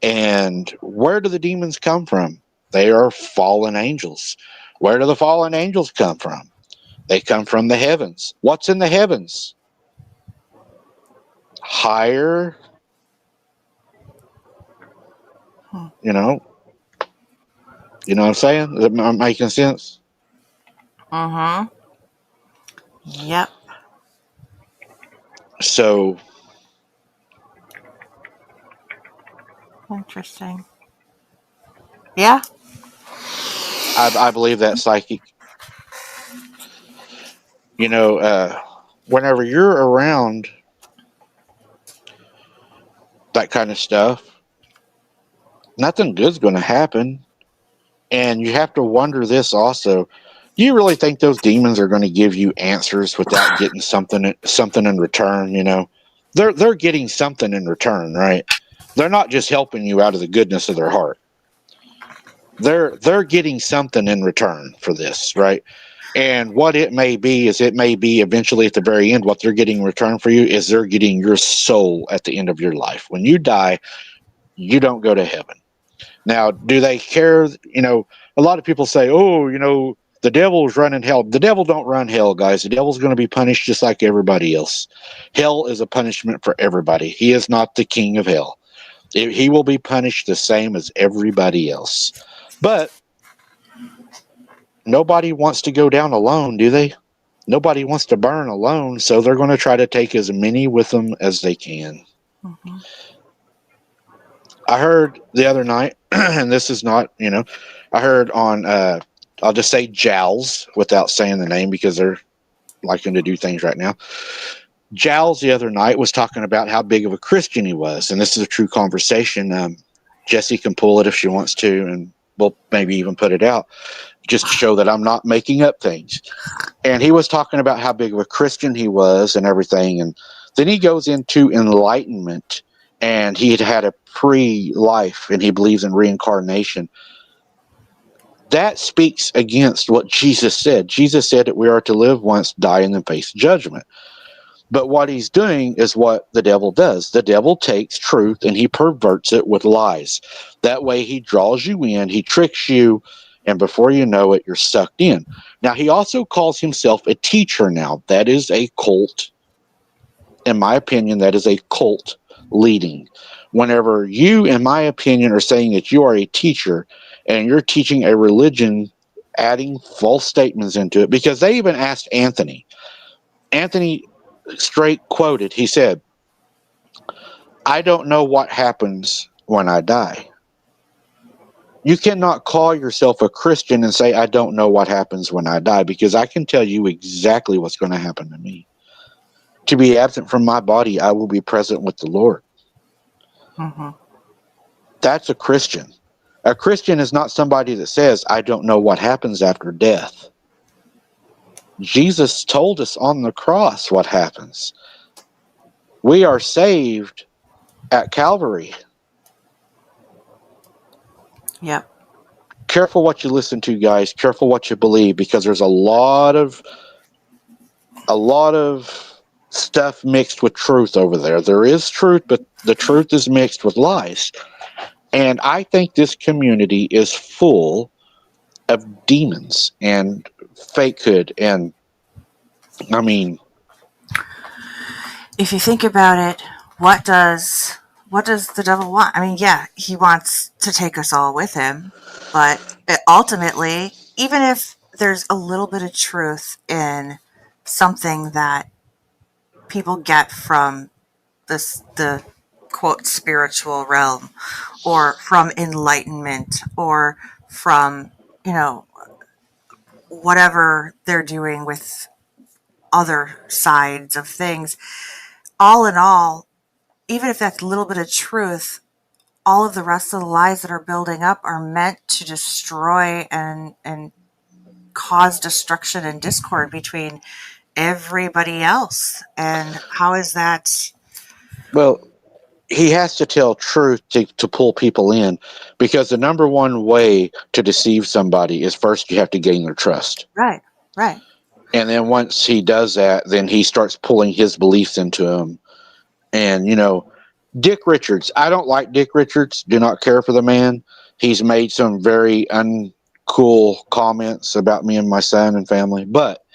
And where do the demons come from? They are fallen angels. Where do the fallen angels come from? They come from the heavens. What's in the heavens? Higher, you know what I'm saying? Is it making sense? Mm-hmm. Yep. So Interesting. Yeah. I believe that, psychic. Whenever you're around that kind of stuff, nothing good's going to happen. And you have to wonder this also. Do you really think those demons are going to give you answers without getting something in return? They're getting something in return, right? They're not just helping you out of the goodness of their heart. They're getting something in return for this, right? And what it may be is, it may be eventually at the very end, what they're getting in return for you is they're getting your soul at the end of your life. When you die, you don't go to heaven. Now, do they care? A lot of people say, "Oh, the devil's running hell." The devil don't run hell, guys. The devil's going to be punished just like everybody else. Hell is a punishment for everybody. He is not the king of hell. He will be punished the same as everybody else. But nobody wants to go down alone, do they? Nobody wants to burn alone, so they're going to try to take as many with them as they can. Mm-hmm. I heard the other night, and this is not, I heard on, I'll just say Jowls without saying the name because they're liking to do things right now. Jowls the other night was talking about how big of a Christian he was, and this is a true conversation. Jessie can pull it if she wants to, and we'll maybe even put it out just to show that I'm not making up things. And he was talking about how big of a Christian he was and everything, and then he goes into enlightenment, and he had had a pre-life, and he believes in reincarnation. That speaks against what Jesus said. Jesus said that we are to live once, die, and then face judgment. But what he's doing is what the devil does. The devil takes truth and he perverts it with lies. That way he draws you in, he tricks you, and before you know it, you're sucked in. Now, he also calls himself a teacher now. That is a cult. In my opinion, that is a cult leading. Whenever you, in my opinion, are saying that you are a teacher and you're teaching a religion, adding false statements into it, because they even asked Anthony. Anthony straight quoted, he said, "I don't know what happens when I die." You cannot call yourself a Christian and say, "I don't know what happens when I die," because I can tell you exactly what's going to happen to me. To be absent from my body, I will be present with the Lord. Mm-hmm. That's a Christian. A Christian is not somebody that says, "I don't know what happens after death." Jesus told us on the cross what happens. We are saved at Calvary. Yep. Careful what you listen to, guys. Careful what you believe, because there's a lot of stuff mixed with truth over there. There is truth, but the truth is mixed with lies. And I think this community is full of demons and fakehood. And I mean, If you think about it, what does the devil want? I mean, yeah, he wants to take us all with him, but ultimately, even if there's a little bit of truth in something that people get from the quote spiritual realm, or from enlightenment, or from, you know, whatever they're doing with other sides of things, all in all, even if that's a little bit of truth, all of the rest of the lies that are building up are meant to destroy and cause destruction and discord between everybody else. And how is that? well, he has to tell truth to pull people in, because the number one way to deceive somebody is first you have to gain their trust. Right, right. And then once he does that, then he starts pulling his beliefs into him. And, Dick Richards. I don't like Dick Richards. Do not care for the man. He's made some very uncool comments about me and my son and family. But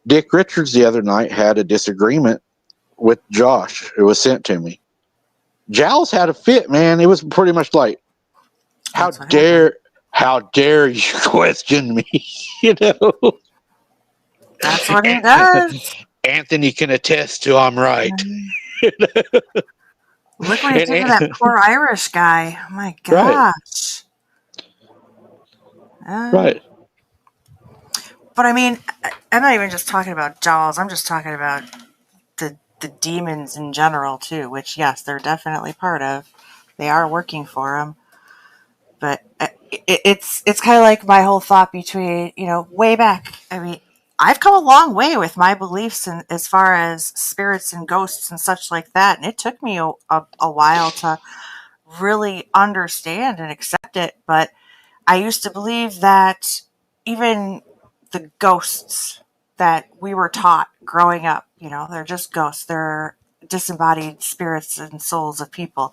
Dick Richards the other night had a disagreement with Josh. It was sent to me. Giles had a fit, man. It was pretty much like, how That's what happened. dare you question me? you know. That's what he does. Anthony can attest to I'm right. Look what he and, did to that poor Irish guy. Oh my right, gosh. right. But I mean, I'm not even just talking about Jaws. I'm just talking about the demons in general too. Which, yes, they're definitely part of. They are working for him. But it's kind of like my whole thought between, way back. I mean, I've come a long way with my beliefs and as far as spirits and ghosts and such like that. And it took me a while to really understand and accept it. But I used to believe that even the ghosts that we were taught growing up, they're just ghosts. They're disembodied spirits and souls of people.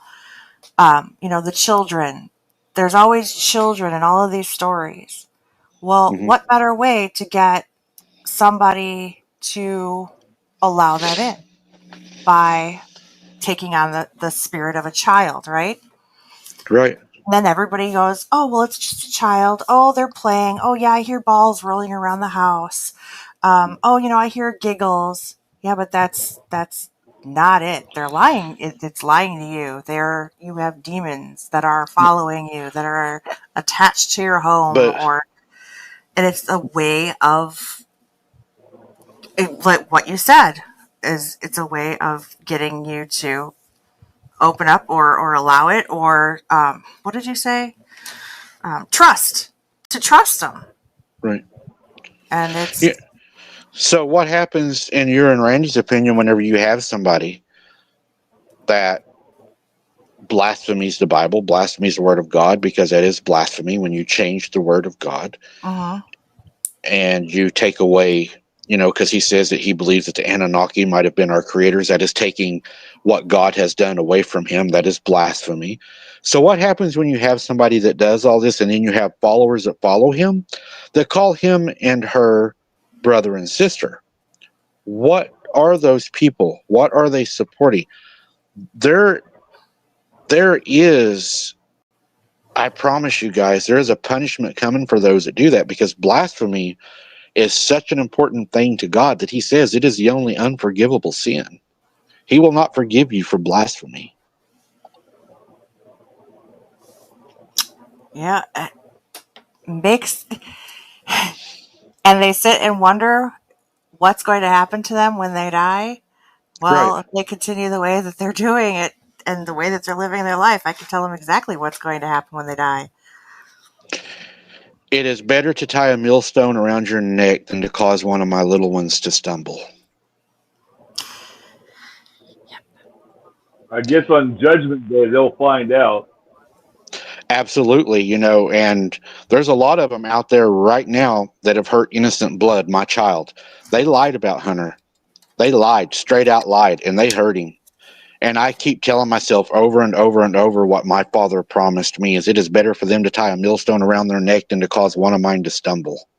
The children. There's always children in all of these stories. Well, Hmm. what better way to get somebody to allow that in by taking on the spirit of a child, right? Right. Then everybody goes, oh, well, it's just a child. Oh, they're playing. Oh, yeah, I hear balls rolling around the house. Oh, I hear giggles. Yeah, but that's not it. They're lying. It's lying to you. You have demons that are following you, that are attached to your home, But and it's a way of, like what you said, it's a way of getting you to open up or allow it, or what did you say? Trust, to trust them. right. And Yeah. it's So what happens in your and Randy's opinion whenever you have somebody that blasphemies the Bible, blasphemies the word of God, because that is blasphemy when you change the word of God uh and you take away, because he says that he believes that the Anunnaki might have been our creators. That is taking what God has done away from him. That is blasphemy. So what happens when you have somebody that does all this and then you have followers that follow him that call him and her brother and sister? What are those people? What are they supporting? There, there is, I promise you guys, there is a punishment coming for those that do that, because blasphemy is such an important thing to God that he says it is the only unforgivable sin. He will not forgive you for blasphemy. yeah, it makes, and they sit and wonder what's going to happen to them when they die. Right. Well, if they continue the way that they're doing it and the way that they're living their life, I can tell them exactly what's going to happen when they die. It is better to tie a millstone around your neck than to cause one of my little ones to stumble. I guess on Judgment Day they'll find out. Absolutely, and there's a lot of them out there right now that have hurt innocent blood, my child. They lied about Hunter. They lied, straight out lied, and they hurt him. And I keep telling myself over and over and over what my father promised me is it is better for them to tie a millstone around their neck than to cause one of mine to stumble.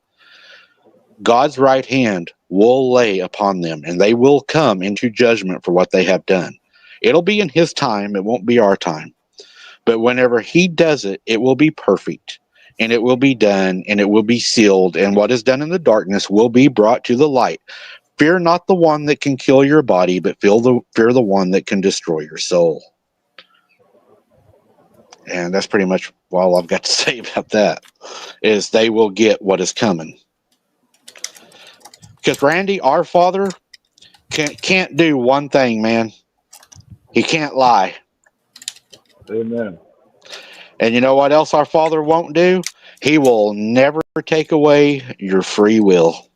God's right hand will lay upon them, and they will come into judgment for what they have done. It'll be in his time, it won't be our time. But whenever he does it, it will be perfect, and it will be done, and it will be sealed, and what is done in the darkness will be brought to the light. Fear not the one that can kill your body, but fear the one that can destroy your soul. And that's pretty much all I've got to say about that, is they will get what is coming. Because Randy, our father, can't do one thing, man. He can't lie. Amen. And you know what else our father won't do? He will never take away your free will.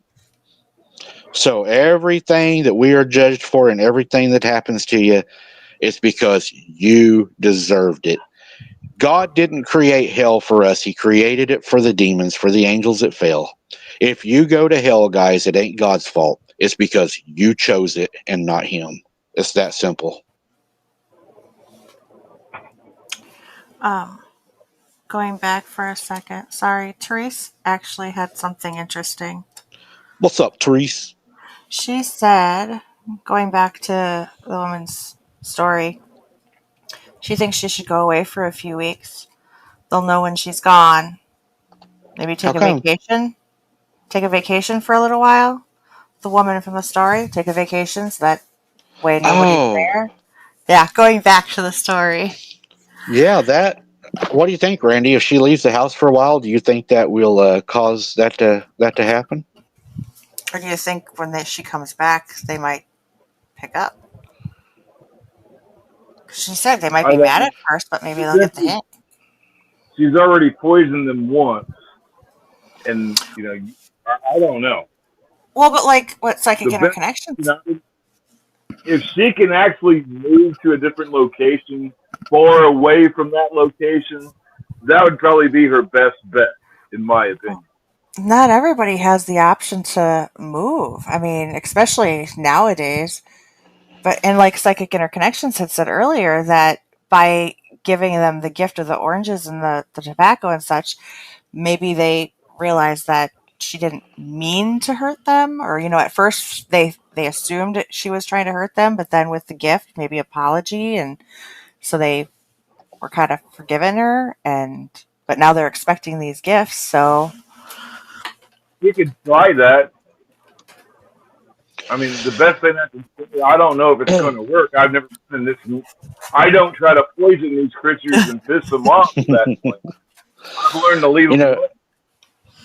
So everything that we are judged for and everything that happens to you is because you deserved it. God didn't create hell for us. He created it for the demons, for the angels that fell. If you go to hell, guys, it ain't God's fault. It's because you chose it and not him. It's that simple. Um, Going back for a second. Sorry, Therese actually had something interesting. What's up, Therese? She said, going back to the woman's story, she thinks she should go away for a few weeks. They'll know when she's gone. Maybe How take a come? vacation. Take a vacation for a little while. The woman from the story, take a vacation so that way nobody's Oh, there. Yeah, going back to the story. yeah, that. What do you think, Randy? If she leaves the house for a while, do you think that will cause that to happen? Or do you think when she comes back, they might pick up? 'Cause she said they might I be don't mad know. at first, but maybe they'll This get the hint. she's already poisoned them once, and I don't know. Well, but like what psychic The best, you interconnections? know, if she can actually move to a different location, far away from that location, that would probably be her best bet, in my opinion. Not everybody has the option to move. I mean, especially nowadays. But and like psychic interconnections had said earlier that by giving them the gift of the oranges and the tobacco and such, maybe they realized that she didn't mean to hurt them, or at first they assumed she was trying to hurt them, but then with the gift, maybe apology, and so they were kind of forgiving her, but now they're expecting these gifts, so You could try that. I mean, the best thing I can say, I don't know if it's going to work. I've never been in this. I don't try to poison these creatures and piss them off at that point. I've learned to leave them alone.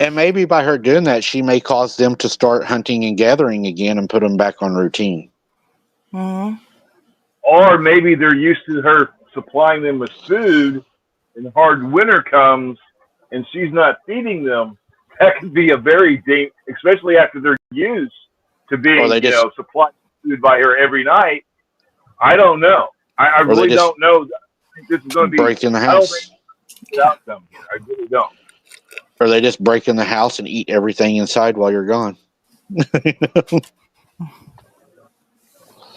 And maybe by her doing that, she may cause them to start hunting and gathering again and put them back on routine. mhm. Or maybe they're used to her supplying them with food, and hard winter comes, and she's not feeding them. That could be a very dangerous, especially after they're used to being, supplied food by her every night. I don't know. I really don't know. I think this is going to be break in the I don't house. think it's an outcome here. I really don't. Or they just break in the house and eat everything inside while you're gone.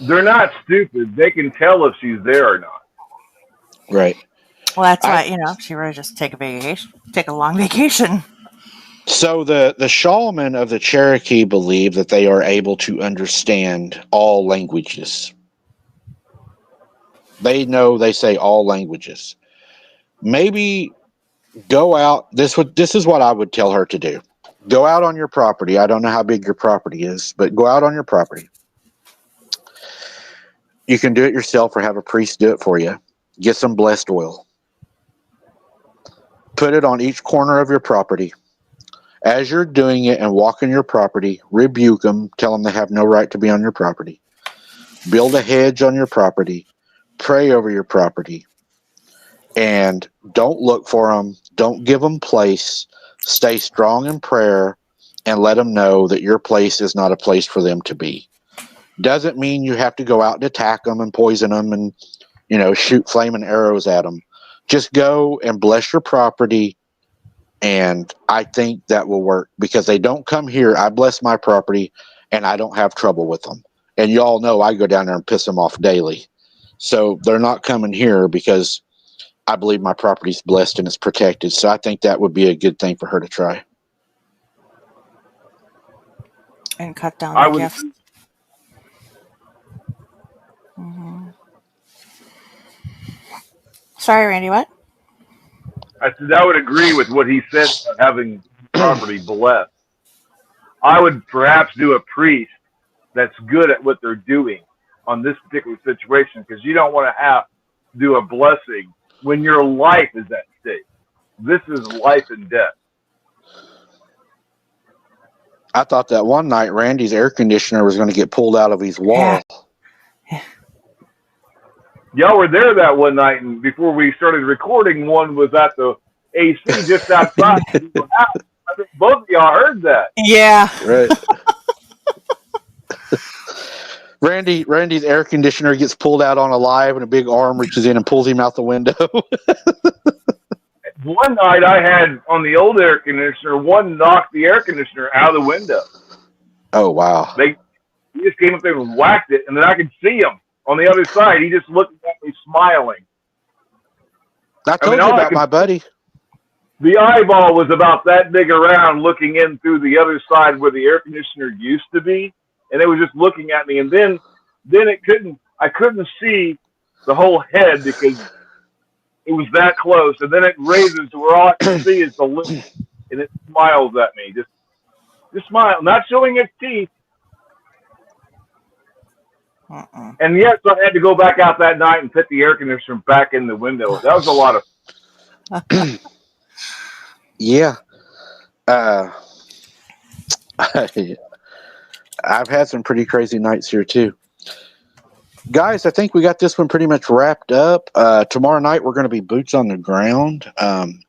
They're not stupid. They can tell if she's there or not. Right. Well, that's why she really just take a long vacation. So the shaman of the Cherokee believe that they are able to understand all languages. They say all languages. Maybe go out. This is what I would tell her to do. Go out on your property. I don't know how big your property is, but go out on your property. You can do it yourself or have a priest do it for you. Get some blessed oil. Put it on each corner of your property. As you're doing it and walking your property, rebuke them. Tell them they have no right to be on your property. Build a hedge on your property. Pray over your property. And don't look for them. Don't give them place. Stay strong in prayer and let them know that your place is not a place for them to be. Doesn't mean you have to go out and attack them and poison them and, shoot flaming arrows at them. Just go and bless your property. And I think that will work because they don't come here. I bless my property and I don't have trouble with them. And y'all know I go down there and piss them off daily. So they're not coming here because I believe my property's blessed and it's protected. So I think that would be a good thing for her to try. And cut down the gifts. Mm-hmm. Sorry, Randy, what? I said I would agree with what he said about having property blessed. I would perhaps do a priest that's good at what they're doing on this particular situation because you don't want to have to do a blessing when your life is at stake. This is life and death. I thought that one night Randy's air conditioner was going to get pulled out of his wall. Yeah. Y'all were there that one night, and before we started recording, one was at the AC just outside. I think both of y'all heard that. Yeah. Right. Randy's air conditioner gets pulled out on a live, and a big arm reaches in and pulls him out the window. One night I had on the old air conditioner, one knocked the air conditioner out of the window. Oh, wow. He just came up there and whacked it, and then I could see him on the other side. He just looked at me smiling. I told you about my buddy. The eyeball was about that big around looking in through the other side where the air conditioner used to be, and it was just looking at me. And then I couldn't see the whole head because it was that close. And then it raises to where all I can see is the lip, and it smiles at me. Just smile, not showing its teeth. And yes, I had to go back out that night and put the air conditioner back in the window. That was a lot of. Yeah. I've had some pretty crazy nights here too. Guys, I think we got this one pretty much wrapped up. Tomorrow night we're going to be boots on the ground. And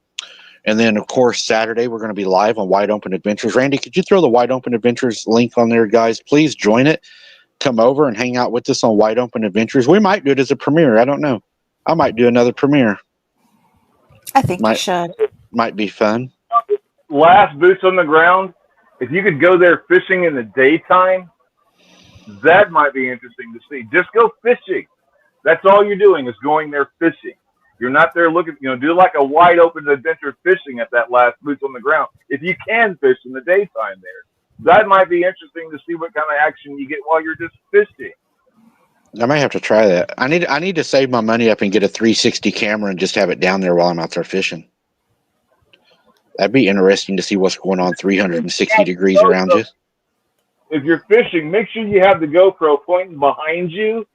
then, of course, Saturday we're going to be live on Wide Open Adventures. Randy, could you throw the Wide Open Adventures link on there, guys? Please join it. Come over and hang out with us on Wide Open Adventures. We might do it as a premiere. I don't know. I might do another premiere. I think you should. Might be fun. Last boots on the ground. If you could go there fishing in the daytime, that might be interesting to see. Just go fishing. That's all you're doing is going there fishing. You're not there looking, do like a wide open adventure fishing at that last boots on the ground. If you can fish in the daytime there, that might be interesting to see what kind of action you get while you're just fishing. I may have to try that. I need to save my money up and get a 360 camera and just have it down there while I'm out there fishing. That'd be interesting to see what's going on 360 degrees around you. If you're fishing, make sure you have the GoPro pointing behind you.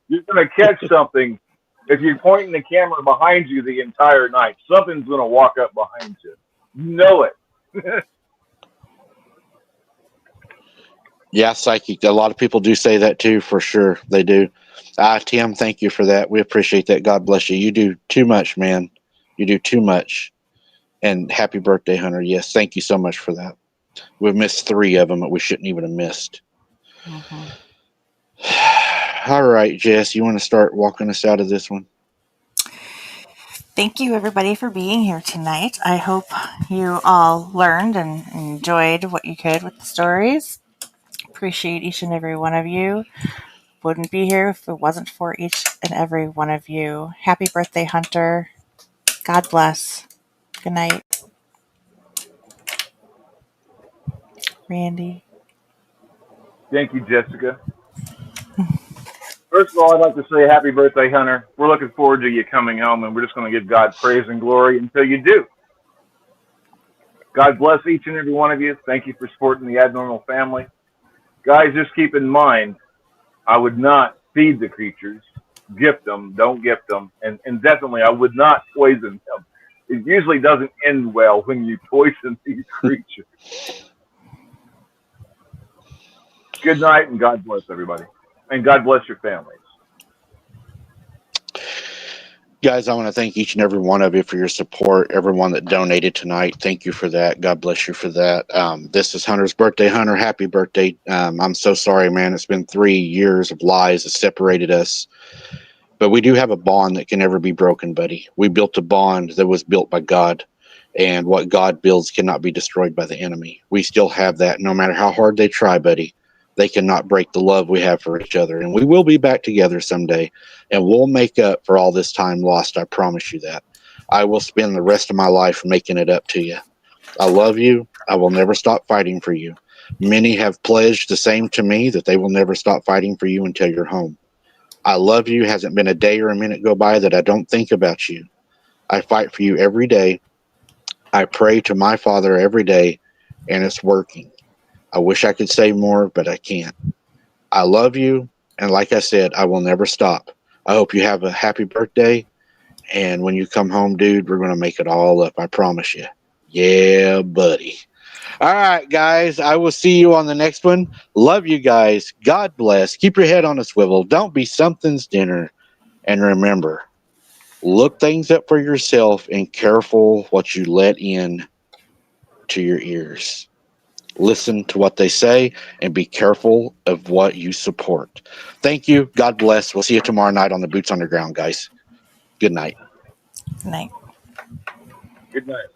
You're going to catch something if you're pointing the camera behind you the entire night. Something's going to walk up behind you. You know it. Yeah, psychic. A lot of people do say that too, for sure. They do. Tim, thank you for that. We appreciate that. God bless you. You do too much, man. You do too much. And happy birthday, Hunter. Yes, thank you so much for that. We've missed 3 of them that we shouldn't even have missed. All right, Jess, you want to start walking us out of this one? Thank you, everybody, for being here tonight. I hope you all learned and enjoyed what you could with the stories. Appreciate each and every one of you. Wouldn't be here if it wasn't for each and every one of you. Happy birthday, Hunter. God bless. Good night. Randy. Thank you, Jessica. First of all, I'd like to say happy birthday, Hunter. We're looking forward to you coming home, and we're just going to give God praise and glory until you do. God bless each and every one of you. Thank you for supporting the Abnormal family. Guys, just keep in mind, I would not feed the creatures, gift them, don't gift them, and definitely I would not poison them. It usually doesn't end well when you poison these creatures. Good night, and God bless everybody. And God bless your families. Guys, I want to thank each and every one of you for your support. Everyone that donated tonight, thank you for that. God bless you for that. This is Hunter's birthday. Hunter, happy birthday. I'm so sorry, man. It's been 3 years of lies that separated us. But we do have a bond that can never be broken, buddy. We built a bond that was built by God. And what God builds cannot be destroyed by the enemy. We still have that no matter how hard they try, buddy. They cannot break the love we have for each other. And we will be back together someday. And we'll make up for all this time lost. I promise you that. I will spend the rest of my life making it up to you. I love you. I will never stop fighting for you. Many have pledged the same to me, that they will never stop fighting for you until you're home. I love you. Hasn't been a day or a minute go by that I don't think about you. I fight for you every day. I pray to my Father every day, and it's working. I wish I could say more, but I can't. I love you, and like I said, I will never stop. I hope you have a happy birthday, and when you come home, dude, we're going to make it all up. I promise you. Yeah, buddy. All right, guys, I will see you on the next one. Love you guys. God bless. Keep your head on a swivel. Don't be something's dinner. And remember, look things up for yourself and careful what you let in to your ears. Listen to what they say and be careful of what you support. Thank you. God bless. We'll see you tomorrow night on the Boots Underground, guys. Good night. Good night. Good night.